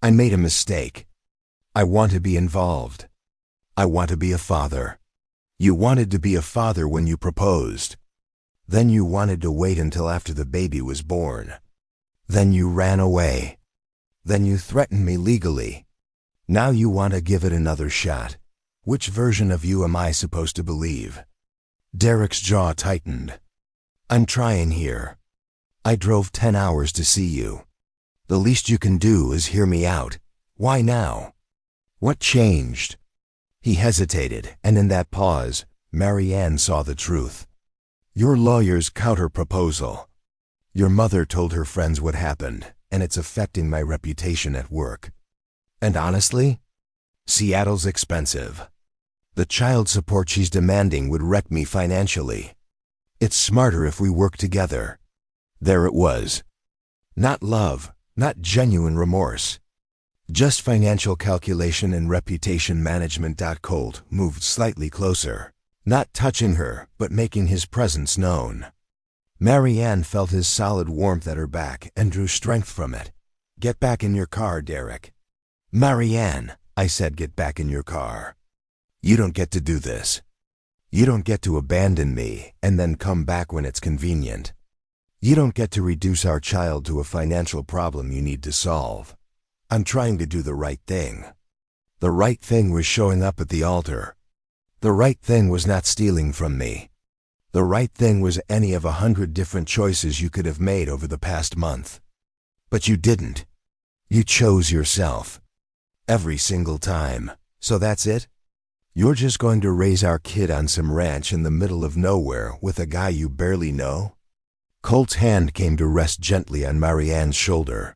I made a mistake. I want to be involved. I want to be a father. You wanted to be a father when you proposed. Then you wanted to wait until after the baby was born. Then you ran away. Then you threatened me legally. Now you want to give it another shot. Which version of you am I supposed to believe? Derek's jaw tightened. I'm trying here. I drove 10 hours to see you. The least you can do is hear me out. Why now? What changed? He hesitated, and in that pause, Marianne saw the truth. Your lawyer's counter-proposal. Your mother told her friends what happened, and it's affecting my reputation at work. And honestly, Seattle's expensive. The child support she's demanding would wreck me financially. It's smarter if we work together. There it was. Not love, not genuine remorse. Just financial calculation and reputation management. Colt moved slightly closer, not touching her, but making his presence known. Marianne felt his solid warmth at her back and drew strength from it. Get back in your car, Derek. Marianne, I said, get back in your car. You don't get to do this. You don't get to abandon me and then come back when it's convenient. You don't get to reduce our child to a financial problem you need to solve. I'm trying to do the right thing. The right thing was showing up at the altar. The right thing was not stealing from me. The right thing was any of 100 different choices you could have made over the past month. But you didn't. You chose yourself. Every single time. So that's it? You're just going to raise our kid on some ranch in the middle of nowhere with a guy you barely know? Colt's hand came to rest gently on Marianne's shoulder.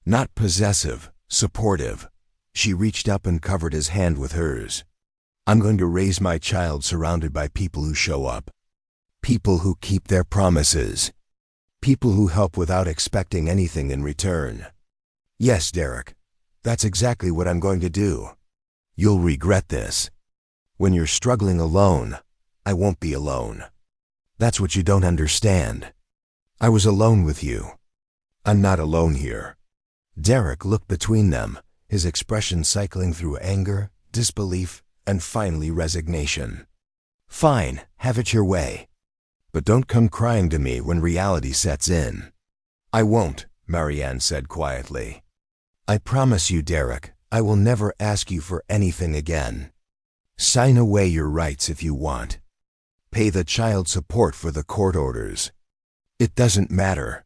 Not possessive, supportive. She reached up and covered his hand with hers. I'm going to raise my child surrounded by people who show up. People who keep their promises. People who help without expecting anything in return. Yes, Derek. That's exactly what I'm going to do. You'll regret this. When you're struggling alone, I won't be alone. That's what you don't understand. I was alone with you. I'm not alone here. Derek looked between them, his expression cycling through anger, disbelief, and finally resignation. Fine, have it your way. But don't come crying to me when reality sets in. I won't, Marianne said quietly. I promise you, Derek, I will never ask you for anything again. Sign away your rights if you want. Pay the child support for the court orders. It doesn't matter.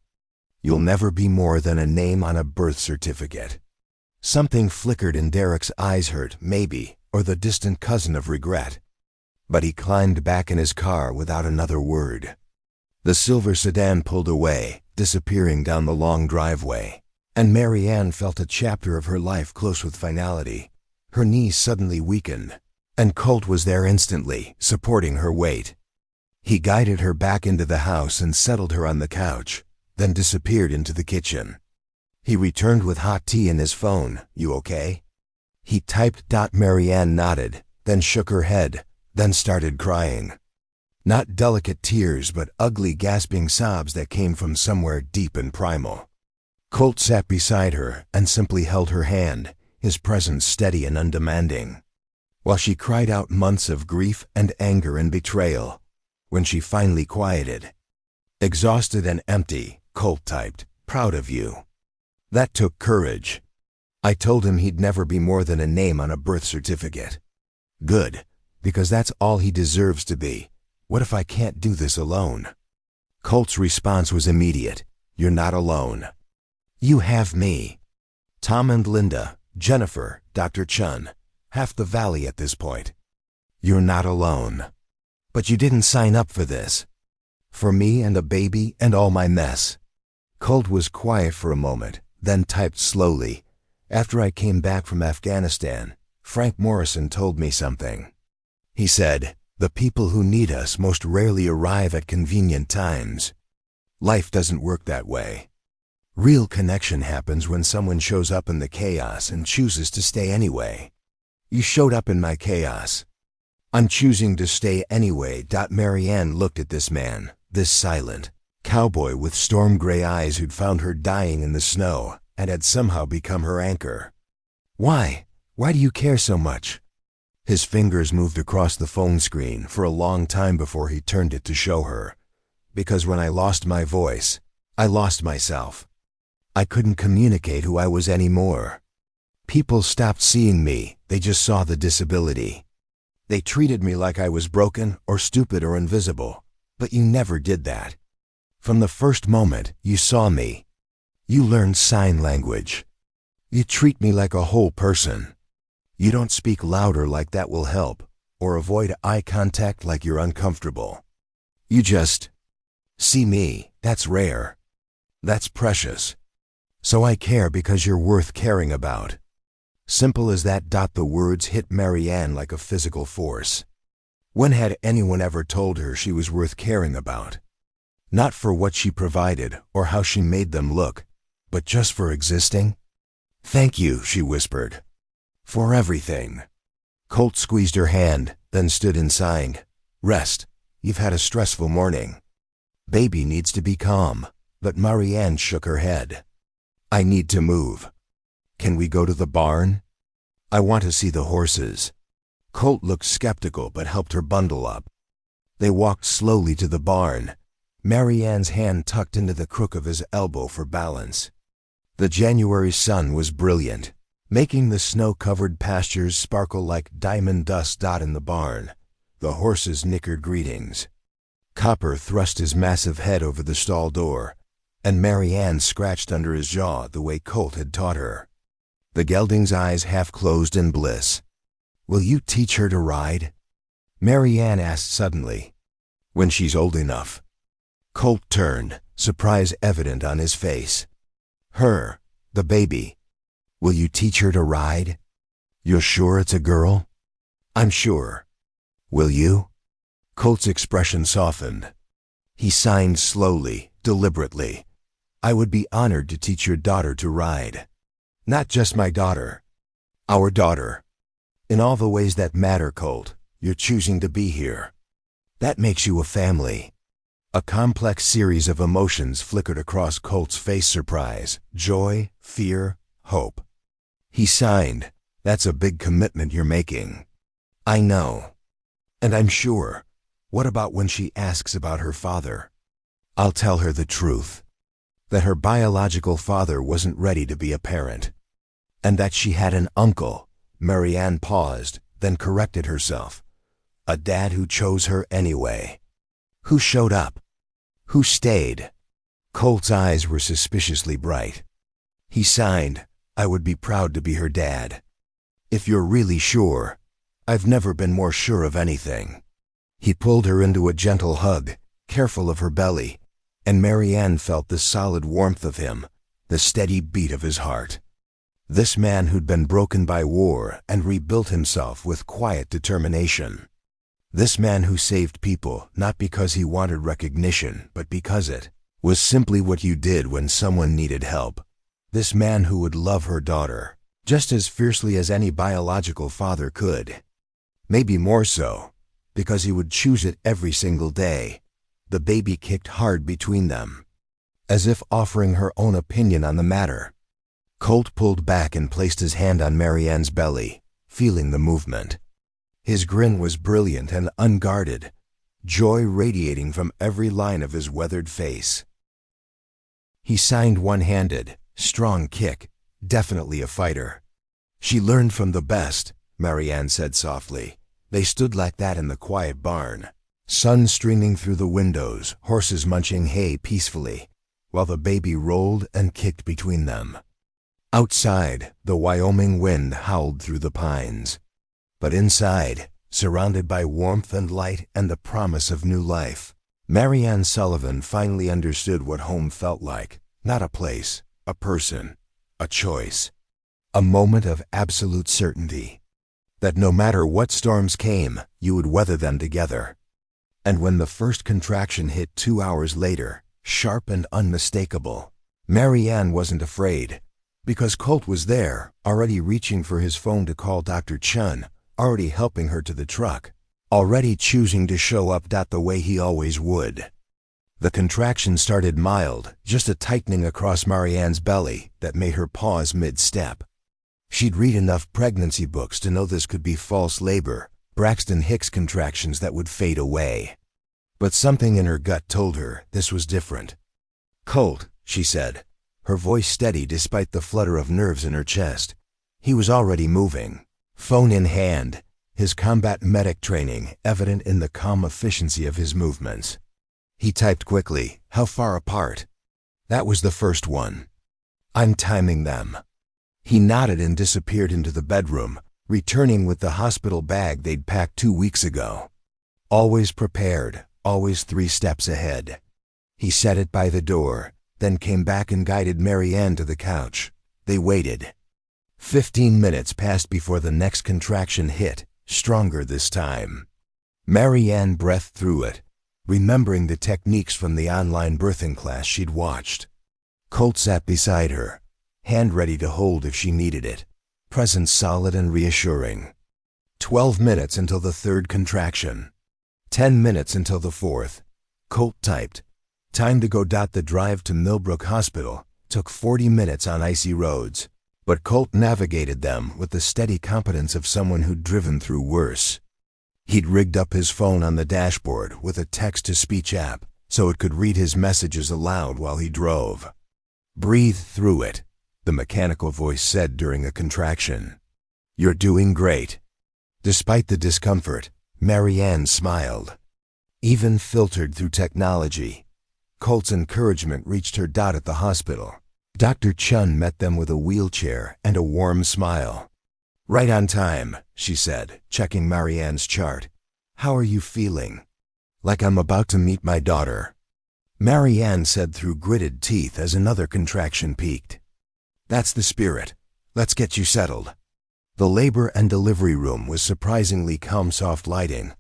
You'll never be more than a name on a birth certificate. Something flickered in Derek's eyes, hurt, maybe, or the distant cousin of regret. But he climbed back in his car without another word. The silver sedan pulled away, disappearing down the long driveway, and Marianne felt a chapter of her life close with finality. Her knees suddenly weakened, and Colt was there instantly, supporting her weight. He guided her back into the house and settled her on the couch, then disappeared into the kitchen. He returned with hot tea in his phone. You okay? He typed. Marianne nodded, then shook her head, then started crying. Not delicate tears, but ugly gasping sobs that came from somewhere deep and primal. Colt sat beside her and simply held her hand, his presence steady and undemanding, while she cried out months of grief and anger and betrayal. When she finally quieted, exhausted and empty, Colt typed, "Proud of you." That took courage. I told him he'd never be more than a name on a birth certificate. Good, because that's all he deserves to be. What if I can't do this alone? Colt's response was immediate. You're not alone. You have me. Tom and Linda, Jennifer, Dr. Chun, half the valley at this point. You're not alone. But you didn't sign up for this. For me and a baby and all my mess. Colt was quiet for a moment, then typed slowly. After I came back from Afghanistan, Frank Morrison told me something. He said, the people who need us most rarely arrive at convenient times. Life doesn't work that way. Real connection happens when someone shows up in the chaos and chooses to stay anyway. You showed up in my chaos. I'm choosing to stay anyway. Marianne looked at this man, this silent cowboy with storm-gray eyes who'd found her dying in the snow and had somehow become her anchor. Why? Why do you care so much? His fingers moved across the phone screen for a long time before he turned it to show her. Because when I lost my voice, I lost myself. I couldn't communicate who I was anymore. People stopped seeing me, they just saw the disability. They treated me like I was broken or stupid or invisible, but you never did that. From the first moment you saw me, you learned sign language. You treat me like a whole person. You don't speak louder like that will help, or avoid eye contact like you're uncomfortable. You just see me. That's rare. That's precious. So I care because you're worth caring about. Simple as that. The words hit Marianne like a physical force. When had anyone ever told her she was worth caring about? Not for what she provided or how she made them look, but just for existing? Thank you, she whispered. For everything. Colt squeezed her hand, then stood in, sighing. Rest. You've had a stressful morning. Baby needs to be calm. But Marianne shook her head. I need to move. Can we go to the barn? I want to see the horses. Colt looked skeptical but helped her bundle up. They walked slowly to the barn, Marianne's hand tucked into the crook of his elbow for balance. The January sun was brilliant, making the snow-covered pastures sparkle like diamond dust. In the barn, the horses nickered greetings. Copper thrust his massive head over the stall door, and Marianne scratched under his jaw the way Colt had taught her. The gelding's eyes half closed in bliss. Will you teach her to ride? Marianne asked suddenly. When she's old enough. Colt turned, surprise evident on his face. Her, the baby. Will you teach her to ride? You're sure it's a girl? I'm sure. Will you? Colt's expression softened. He signed slowly, deliberately. I would be honored to teach your daughter to ride. Not just my daughter. Our daughter. In all the ways that matter, Colt, you're choosing to be here. That makes you a family. A complex series of emotions flickered across Colt's face: surprise, joy, fear, hope. He signed. That's a big commitment you're making. I know. And I'm sure. What about when she asks about her father? I'll tell her the truth. That her biological father wasn't ready to be a parent. And that she had an uncle. Marianne paused, then corrected herself. A dad who chose her anyway. Who showed up? Who stayed? Colt's eyes were suspiciously bright. He signed, I would be proud to be her dad. If you're really sure, I've never been more sure of anything. He pulled her into a gentle hug, careful of her belly, and Marianne felt the solid warmth of him, the steady beat of his heart. This man who'd been broken by war and rebuilt himself with quiet determination. This man who saved people not because he wanted recognition, but because it was simply what you did when someone needed help. This man who would love her daughter just as fiercely as any biological father could. Maybe more so, because he would choose it every single day. The baby kicked hard between them, as if offering her own opinion on the matter. Colt pulled back and placed his hand on Marianne's belly, feeling the movement. His grin was brilliant and unguarded, joy radiating from every line of his weathered face. He signed one-handed, strong kick, definitely a fighter. She learned from the best, Marianne said softly. They stood like that in the quiet barn, sun streaming through the windows, horses munching hay peacefully, while the baby rolled and kicked between them. Outside, the Wyoming wind howled through the pines. But inside, surrounded by warmth and light and the promise of new life, Marianne Sullivan finally understood what home felt like. Not a place, a person, a choice. A moment of absolute certainty. That no matter what storms came, you would weather them together. And when the first contraction hit 2 hours later, sharp and unmistakable, Marianne wasn't afraid. Because Colt was there, already reaching for his phone to call Dr. Chun, already helping her to the truck, already choosing to show up the way he always would. The contraction started mild, just a tightening across Marianne's belly that made her pause mid-step. She'd read enough pregnancy books to know this could be false labor, Braxton Hicks contractions that would fade away. But something in her gut told her this was different. Colt, she said, her voice steady despite the flutter of nerves in her chest. He was already moving, phone in hand, his combat medic training evident in the calm efficiency of his movements. He typed quickly, how far apart? That was the first one. I'm timing them. He nodded and disappeared into the bedroom, returning with the hospital bag they'd packed 2 weeks ago. Always prepared, always 3 steps ahead. He set it by the door, then came back and guided Marianne to the couch. They waited. 15 minutes passed before the next contraction hit, stronger this time. Marianne breathed through it, remembering the techniques from the online birthing class she'd watched. Colt sat beside her, hand ready to hold if she needed it, presence solid and reassuring. 12 minutes until the third contraction. 10 minutes until the fourth. Colt typed. Time to go. The drive to Millbrook Hospital took 40 minutes on icy roads, but Colt navigated them with the steady competence of someone who'd driven through worse. He'd rigged up his phone on the dashboard with a text-to-speech app so it could read his messages aloud while he drove. Breathe through it, the mechanical voice said during a contraction. You're doing great. Despite the discomfort, Marianne smiled. Even filtered through technology, Colt's encouragement reached her at the hospital. Dr. Chun met them with a wheelchair and a warm smile. Right on time, she said, checking Marianne's chart. How are you feeling? Like I'm about to meet my daughter. Marianne said through gritted teeth as another contraction peaked. That's the spirit. Let's get you settled. The labor and delivery room was surprisingly calm, soft lighting.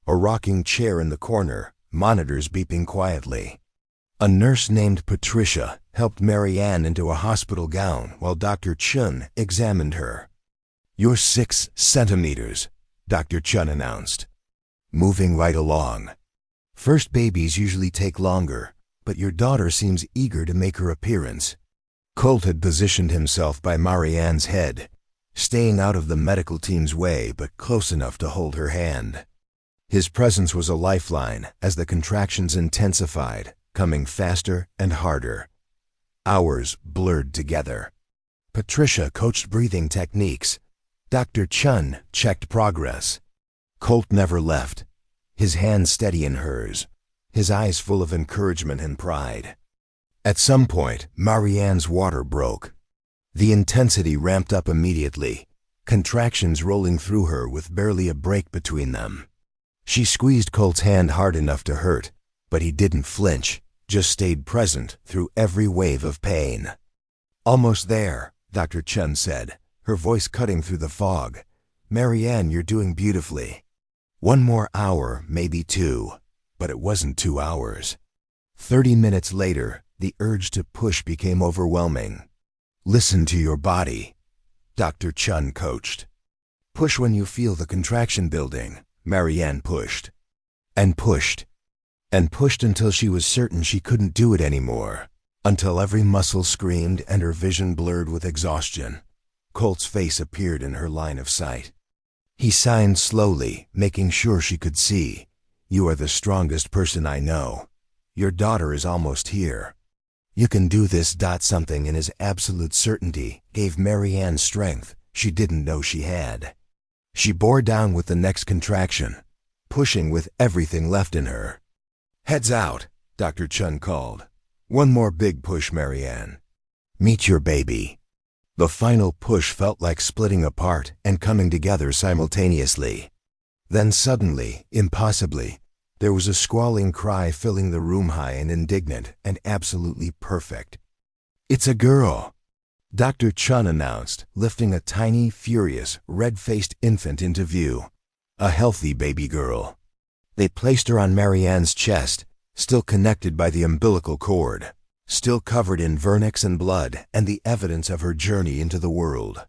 A rocking chair in the corner, monitors beeping quietly. A nurse named Patricia helped Marianne into a hospital gown while Dr. Chun examined her. You're 6 centimeters, Dr. Chun announced. Moving right along. First babies usually take longer, but your daughter seems eager to make her appearance. Colt had positioned himself by Marianne's head, staying out of the medical team's way but close enough to hold her hand. His presence was a lifeline as the contractions intensified, coming faster and harder. Hours blurred together. Patricia coached breathing techniques. Dr. Chun checked progress. Colt never left, his hand steady in hers, his eyes full of encouragement and pride. At some point, Marianne's water broke. The intensity ramped up immediately, contractions rolling through her with barely a break between them. She squeezed Colt's hand hard enough to hurt, but he didn't flinch, just stayed present through every wave of pain. "Almost there," Dr. Chun said, her voice cutting through the fog. "Marianne, you're doing beautifully." One more hour, maybe two, but it wasn't 2 hours. 30 minutes later, the urge to push became overwhelming. "Listen to your body," Dr. Chun coached. "Push when you feel the contraction building." Marianne pushed. And pushed. And pushed until she was certain she couldn't do it anymore. Until every muscle screamed and her vision blurred with exhaustion. Colt's face appeared in her line of sight. He signed slowly, making sure she could see. "You are the strongest person I know. Your daughter is almost here. You can do this." Something in his absolute certainty gave Marianne strength she didn't know she had. She bore down with the next contraction, pushing with everything left in her. "Heads out," Dr. Chun called. "One more big push, Marianne. Meet your baby." The final push felt like splitting apart and coming together simultaneously. Then suddenly, impossibly, there was a squalling cry filling the room, high and indignant and absolutely perfect. "It's a girl," Dr. Chun announced, lifting a tiny, furious, red-faced infant into view. A healthy baby girl. They placed her on Marianne's chest, still connected by the umbilical cord, still covered in vernix and blood and the evidence of her journey into the world.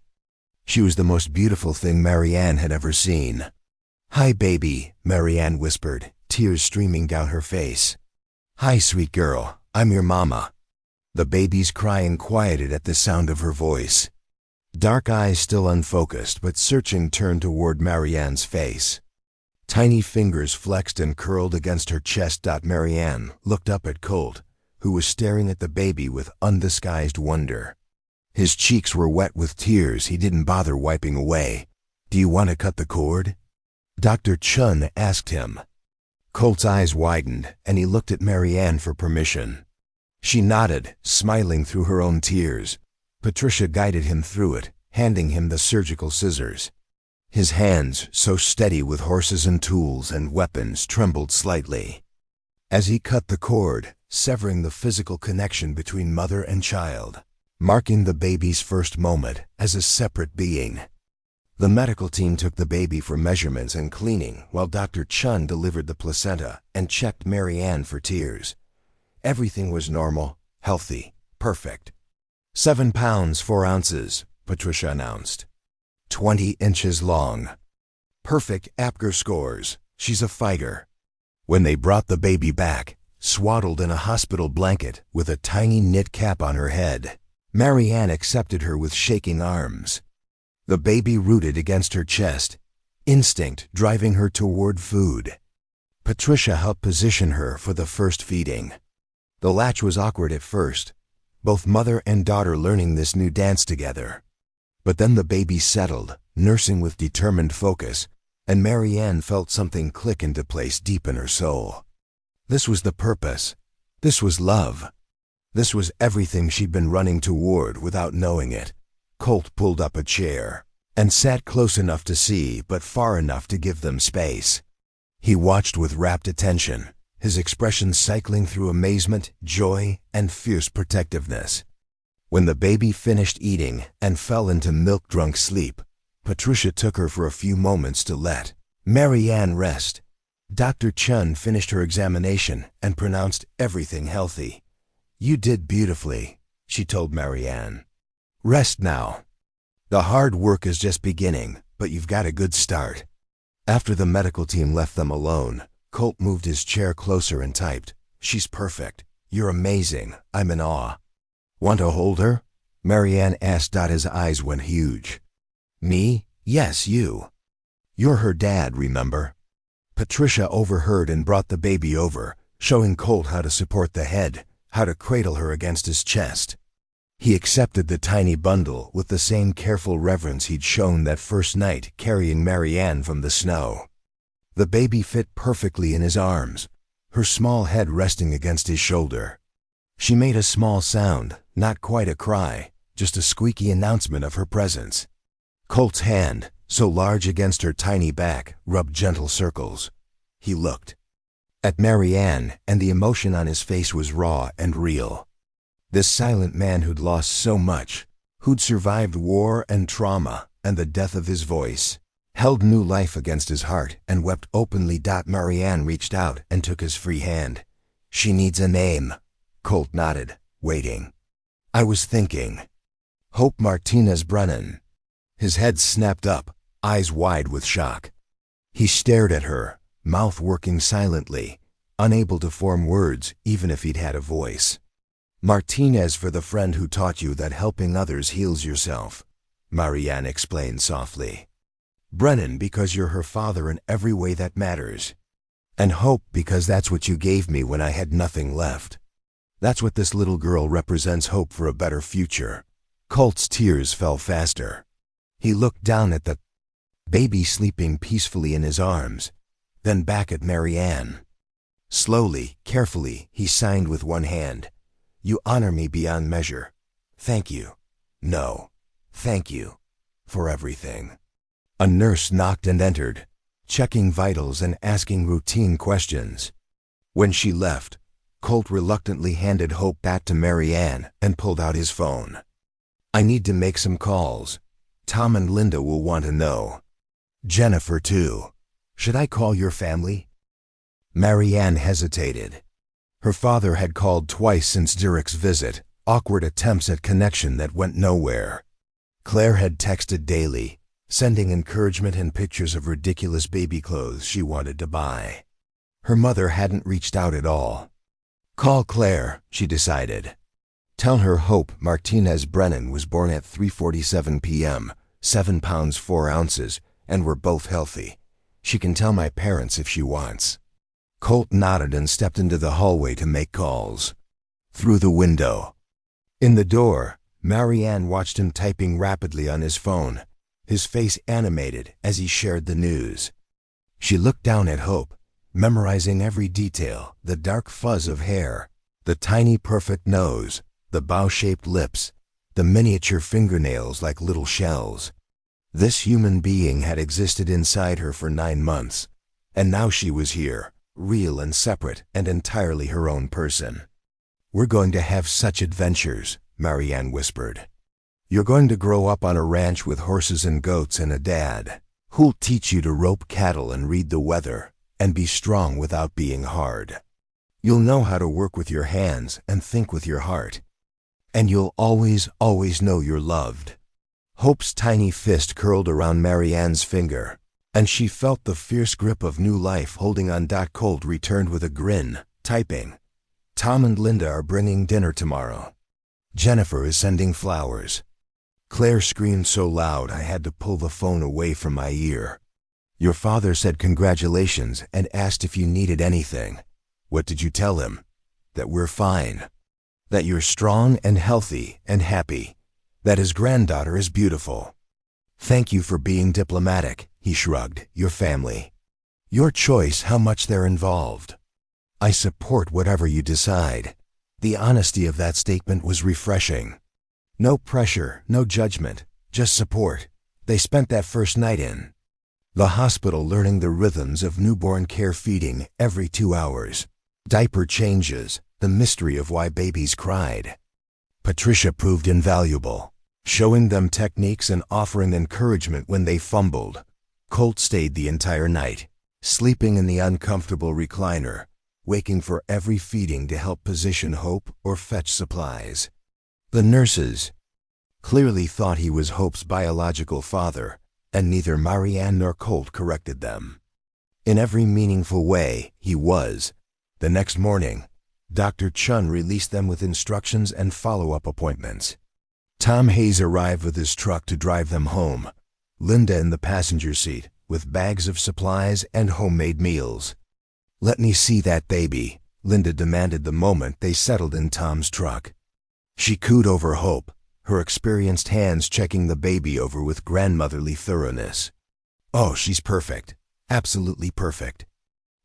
She was the most beautiful thing Marianne had ever seen. "Hi, baby," Marianne whispered, tears streaming down her face. "Hi, sweet girl, I'm your mama." The baby's crying quieted at the sound of her voice. Dark eyes still unfocused but searching turned toward Marianne's face. Tiny fingers flexed and curled against her chest. Marianne looked up at Colt, who was staring at the baby with undisguised wonder. His cheeks were wet with tears he didn't bother wiping away. "Do you want to cut the cord?" Dr. Chun asked him. Colt's eyes widened, and he looked at Marianne for permission. She nodded, smiling through her own tears. Patricia guided him through it, handing him the surgical scissors. His hands, so steady with horses and tools and weapons, trembled slightly. As he cut the cord, severing the physical connection between mother and child, marking the baby's first moment as a separate being. The medical team took the baby for measurements and cleaning while Dr. Chun delivered the placenta and checked Marianne for tears. Everything was normal, healthy, perfect. 7 pounds 4 ounces, Patricia announced. 20 inches long. Perfect Apgar scores. She's a fighter. When they brought the baby back, swaddled in a hospital blanket with a tiny knit cap on her head, Marianne accepted her with shaking arms. The baby rooted against her chest, instinct driving her toward food. Patricia helped position her for the first feeding. The latch was awkward at first, both mother and daughter learning this new dance together. But then the baby settled, nursing with determined focus, and Marianne felt something click into place deep in her soul. This was the purpose. This was love. This was everything she'd been running toward without knowing it. Colt pulled up a chair and sat close enough to see but far enough to give them space. He watched with rapt attention, his expression cycling through amazement, joy, and fierce protectiveness. When the baby finished eating and fell into milk-drunk sleep, Patricia took her for a few moments to let Marianne rest. Dr. Chun finished her examination and pronounced everything healthy. "You did beautifully," she told Marianne. "Rest now. The hard work is just beginning, but you've got a good start." After the medical team left them alone, Colt moved his chair closer and typed, "She's perfect. You're amazing. I'm in awe." "Want to hold her?" Marianne asked. His eyes went huge. Me? Yes, you. You're her dad, remember? Patricia overheard and brought the baby over, showing Colt how to support the head, how to cradle her against his chest. He accepted the tiny bundle with the same careful reverence he'd shown that first night carrying Marianne from the snow. The baby fit perfectly in his arms, her small head resting against his shoulder. She made a small sound, not quite a cry, just a squeaky announcement of her presence. Colt's hand, so large against her tiny back, rubbed gentle circles. He looked at Marianne, and the emotion on his face was raw and real. This silent man who'd lost so much, who'd survived war and trauma and the death of his voice, held new life against his heart and wept openly. Marianne reached out and took his free hand. She needs a name. Colt nodded, waiting. I was thinking. Hope Martinez Brennan. His head snapped up, eyes wide with shock. He stared at her, mouth working silently, unable to form words even if he'd had a voice. Martinez, for the friend who taught you that helping others heals yourself, Marianne explained softly. Brennan because you're her father in every way that matters. And Hope because that's what you gave me when I had nothing left. That's what this little girl represents, hope for a better future. Colt's tears fell faster. He looked down at the baby sleeping peacefully in his arms, then back at Marianne. Slowly, carefully, he signed with one hand. You honor me beyond measure. Thank you. No, thank you. For everything. A nurse knocked and entered, checking vitals and asking routine questions. When she left, Colt reluctantly handed Hope back to Marianne and pulled out his phone. I need to make some calls. Tom and Linda will want to know. Jennifer, too. Should I call your family? Marianne hesitated. Her father had called twice since Derek's visit, awkward attempts at connection that went nowhere. Claire had texted daily, sending encouragement and pictures of ridiculous baby clothes she wanted to buy. Her mother hadn't reached out at all. Call Claire, she decided. Tell her Hope Martinez Brennan was born at 3:47 p.m., 7 pounds 4 ounces, and we're both healthy. She can tell my parents if she wants. Colt nodded and stepped into the hallway to make calls. Through the window. In the door, Marianne watched him typing rapidly on his phone, his face animated as he shared the news. She looked down at Hope, memorizing every detail, the dark fuzz of hair, the tiny perfect nose, the bow-shaped lips, the miniature fingernails like little shells. This human being had existed inside her for 9 months, and now she was here, real and separate and entirely her own person. We're going to have such adventures, Marianne whispered. You're going to grow up on a ranch with horses and goats and a dad who'll teach you to rope cattle and read the weather and be strong without being hard. You'll know how to work with your hands and think with your heart. And you'll always, always know you're loved. Hope's tiny fist curled around Marianne's finger, and she felt the fierce grip of new life holding on. Colt returned with a grin, typing. Tom and Linda are bringing dinner tomorrow. Jennifer is sending flowers. Claire screamed so loud I had to pull the phone away from my ear. Your father said congratulations and asked if you needed anything. What did you tell him? That we're fine. That you're strong and healthy and happy. That his granddaughter is beautiful. Thank you for being diplomatic, he shrugged. Your family. Your choice how much they're involved. I support whatever you decide. The honesty of that statement was refreshing. No pressure, no judgment, just support. They spent that first night in the hospital learning the rhythms of newborn care, feeding every 2 hours, diaper changes, the mystery of why babies cried. Patricia proved invaluable, showing them techniques and offering encouragement when they fumbled. Colt stayed the entire night, sleeping in the uncomfortable recliner, waking for every feeding to help position Hope or fetch supplies. The nurses clearly thought he was Hope's biological father, and neither Marianne nor Colt corrected them. In every meaningful way, he was. The next morning, Dr. Chun released them with instructions and follow-up appointments. Tom Hayes arrived with his truck to drive them home, Linda in the passenger seat, with bags of supplies and homemade meals. "Let me see that baby," Linda demanded the moment they settled in Tom's truck. She cooed over Hope, her experienced hands checking the baby over with grandmotherly thoroughness. "Oh, she's perfect. Absolutely perfect.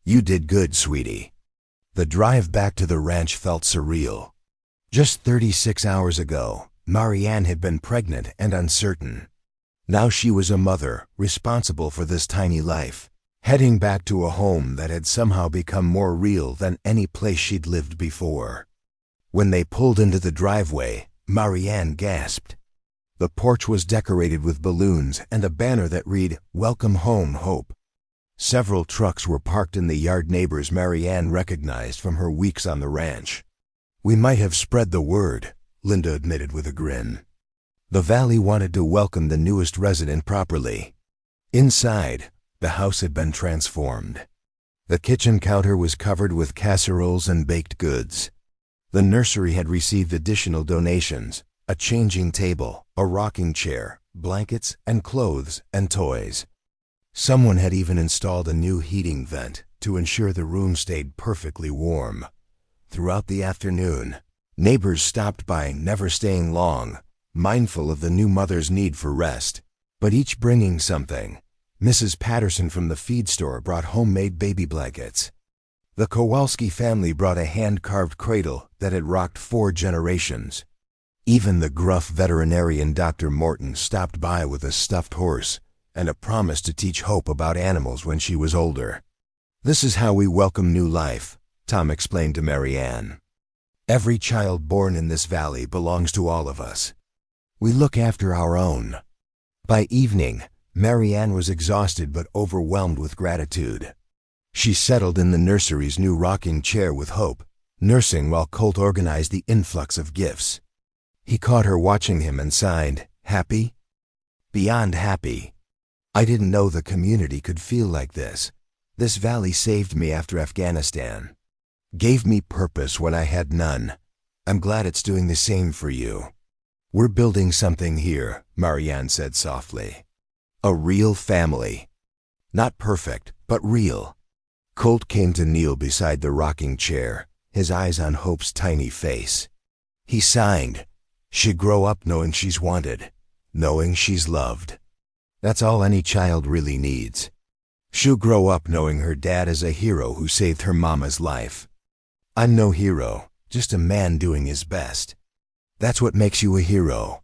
You did good, sweetie." The drive back to the ranch felt surreal. Just 36 hours ago, Marianne had been pregnant and uncertain. Now she was a mother, responsible for this tiny life, heading back to a home that had somehow become more real than any place she'd lived before. When they pulled into the driveway, Marianne gasped. The porch was decorated with balloons and a banner that read, "Welcome home, Hope." Several trucks were parked in the yard neighbors Marianne recognized from her weeks on the ranch. "We might have spread the word," Linda admitted with a grin. The valley wanted to welcome the newest resident properly. Inside, the house had been transformed. The kitchen counter was covered with casseroles and baked goods. The nursery had received additional donations, a changing table, a rocking chair, blankets and clothes and toys. Someone had even installed a new heating vent to ensure the room stayed perfectly warm. Throughout the afternoon, neighbors stopped by, never staying long, mindful of the new mother's need for rest, but each bringing something. Mrs. Patterson from the feed store brought homemade baby blankets. The Kowalski family brought a hand-carved cradle that had rocked 4 generations. Even the gruff veterinarian Dr. Morton stopped by with a stuffed horse and a promise to teach Hope about animals when she was older. "This is how we welcome new life," Tom explained to Marianne. "Every child born in this valley belongs to all of us. We look after our own." By evening, Marianne was exhausted but overwhelmed with gratitude. She settled in the nursery's new rocking chair with Hope, nursing while Colt organized the influx of gifts. He caught her watching him and sighed, "Happy?" "Beyond happy. I didn't know the community could feel like this. This valley saved me after Afghanistan. Gave me purpose when I had none. I'm glad it's doing the same for you." "We're building something here," Marianne said softly. "A real family. Not perfect, but real." Colt came to kneel beside the rocking chair, his eyes on Hope's tiny face. He sighed. "She'll grow up knowing she's wanted, knowing she's loved. That's all any child really needs. She'll grow up knowing her dad is a hero who saved her mama's life. I'm no hero, just a man doing his best. That's what makes you a hero."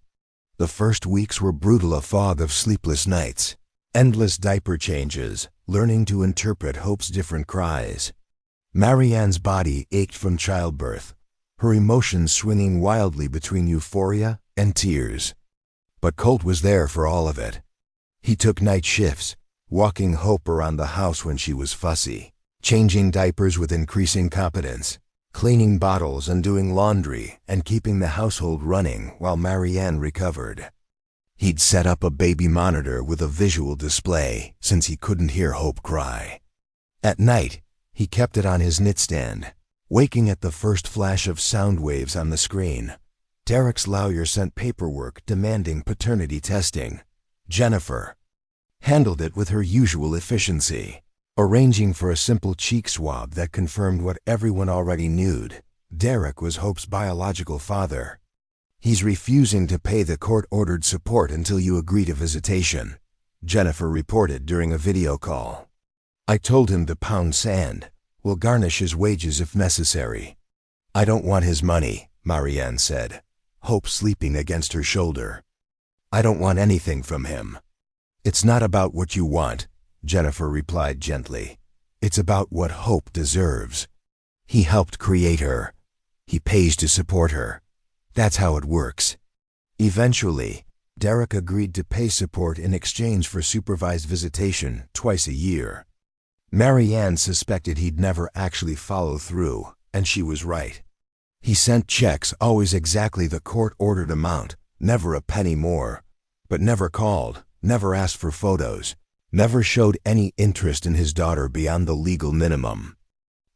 The first weeks were brutal, a fog of sleepless nights, endless diaper changes, learning to interpret Hope's different cries. Marianne's body ached from childbirth, her emotions swinging wildly between euphoria and tears. But Colt was there for all of it. He took night shifts, walking Hope around the house when she was fussy, changing diapers with increasing competence, cleaning bottles and doing laundry and keeping the household running while Marianne recovered. He'd set up a baby monitor with a visual display since he couldn't hear Hope cry. At night, he kept it on his nightstand, waking at the first flash of sound waves on the screen. Derek's lawyer sent paperwork demanding paternity testing. Jennifer handled it with her usual efficiency, arranging for a simple cheek swab that confirmed what everyone already knew. Derek was Hope's biological father. "He's refusing to pay the court-ordered support until you agree to visitation," Jennifer reported during a video call. "I told him to pound sand. We'll garnish his wages if necessary." "I don't want his money," Marianne said, Hope sleeping against her shoulder. "I don't want anything from him." "It's not about what you want," Jennifer replied gently. "It's about what Hope deserves. He helped create her. He pays to support her. That's how it works." Eventually, Derek agreed to pay support in exchange for supervised visitation twice a year. Marianne suspected he'd never actually follow through, and she was right. He sent checks, always exactly the court-ordered amount, never a penny more, but never called, never asked for photos, never showed any interest in his daughter beyond the legal minimum.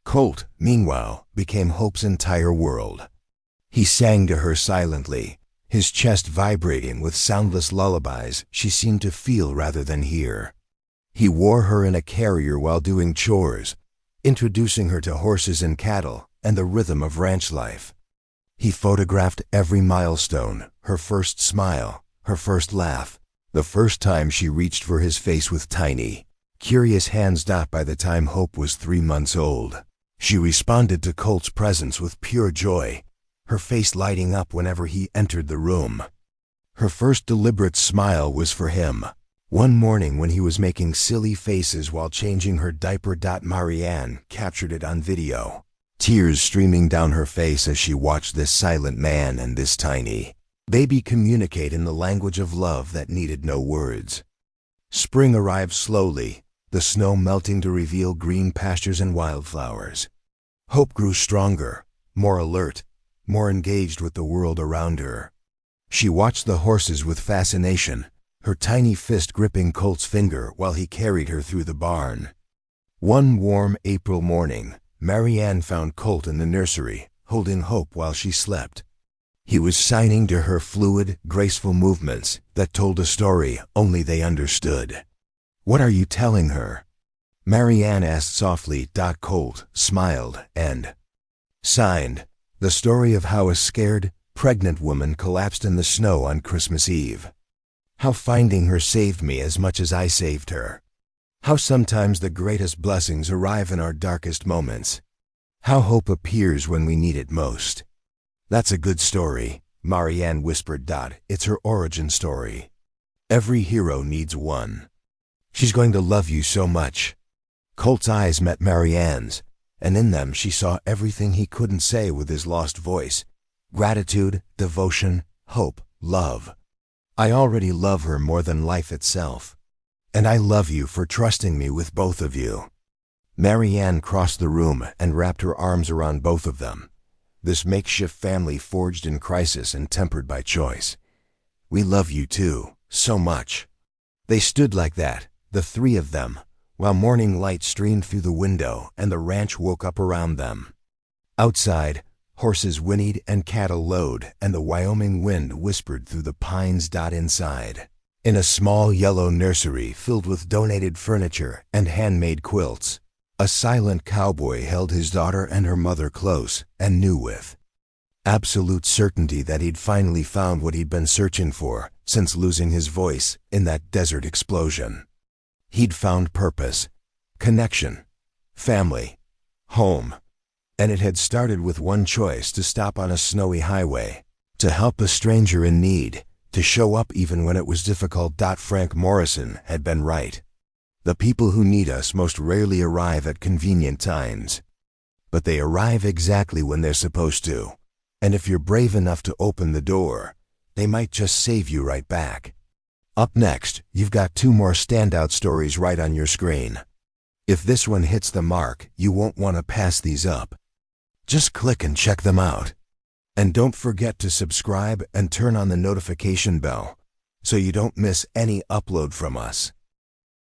Colt, meanwhile, became Hope's entire world. He sang to her silently, his chest vibrating with soundless lullabies she seemed to feel rather than hear. He wore her in a carrier while doing chores, introducing her to horses and cattle and the rhythm of ranch life. He photographed every milestone, her first smile, her first laugh, the first time she reached for his face with tiny, curious hands. By the time Hope was 3 months old, she responded to Colt's presence with pure joy, her face lighting up whenever he entered the room. Her first deliberate smile was for him. One morning when he was making silly faces while changing her diaper. Marianne captured it on video, tears streaming down her face as she watched this silent man and this tiny baby communicate in the language of love that needed no words. Spring arrived slowly, the snow melting to reveal green pastures and wildflowers. Hope grew stronger, more alert, more engaged with the world around her. She watched the horses with fascination, her tiny fist gripping Colt's finger while he carried her through the barn. One warm April morning, Marianne found Colt in the nursery, holding Hope while she slept. He was signing to her fluid, graceful movements that told a story only they understood. "What are you telling her?" Marianne asked softly. Colt smiled and signed the story of how a scared, pregnant woman collapsed in the snow on Christmas Eve. How finding her saved me as much as I saved her. How sometimes the greatest blessings arrive in our darkest moments. How hope appears when we need it most. "That's a good story," Marianne whispered. "It's her origin story. Every hero needs one. She's going to love you so much." Colt's eyes met Marianne's, and in them she saw everything he couldn't say with his lost voice. Gratitude, devotion, hope, love. "I already love her more than life itself. And I love you for trusting me with both of you." Marianne crossed the room and wrapped her arms around both of them. This makeshift family forged in crisis and tempered by choice. "We love you too, so much." They stood like that, the three of them, while morning light streamed through the window and the ranch woke up around them. Outside, horses whinnied and cattle lowed, and the Wyoming wind whispered through the pines. Inside, in a small yellow nursery filled with donated furniture and handmade quilts, a silent cowboy held his daughter and her mother close and knew with absolute certainty that he'd finally found what he'd been searching for since losing his voice in that desert explosion. He'd found purpose, connection, family, home, and it had started with one choice: to stop on a snowy highway, to help a stranger in need, to show up even when it was difficult. Frank Morrison had been right. The people who need us most rarely arrive at convenient times. But they arrive exactly when they're supposed to. And if you're brave enough to open the door, they might just save you right back. Up next, you've got 2 more standout stories right on your screen. If this one hits the mark, you won't want to pass these up. Just click and check them out. And don't forget to subscribe and turn on the notification bell so you don't miss any upload from us.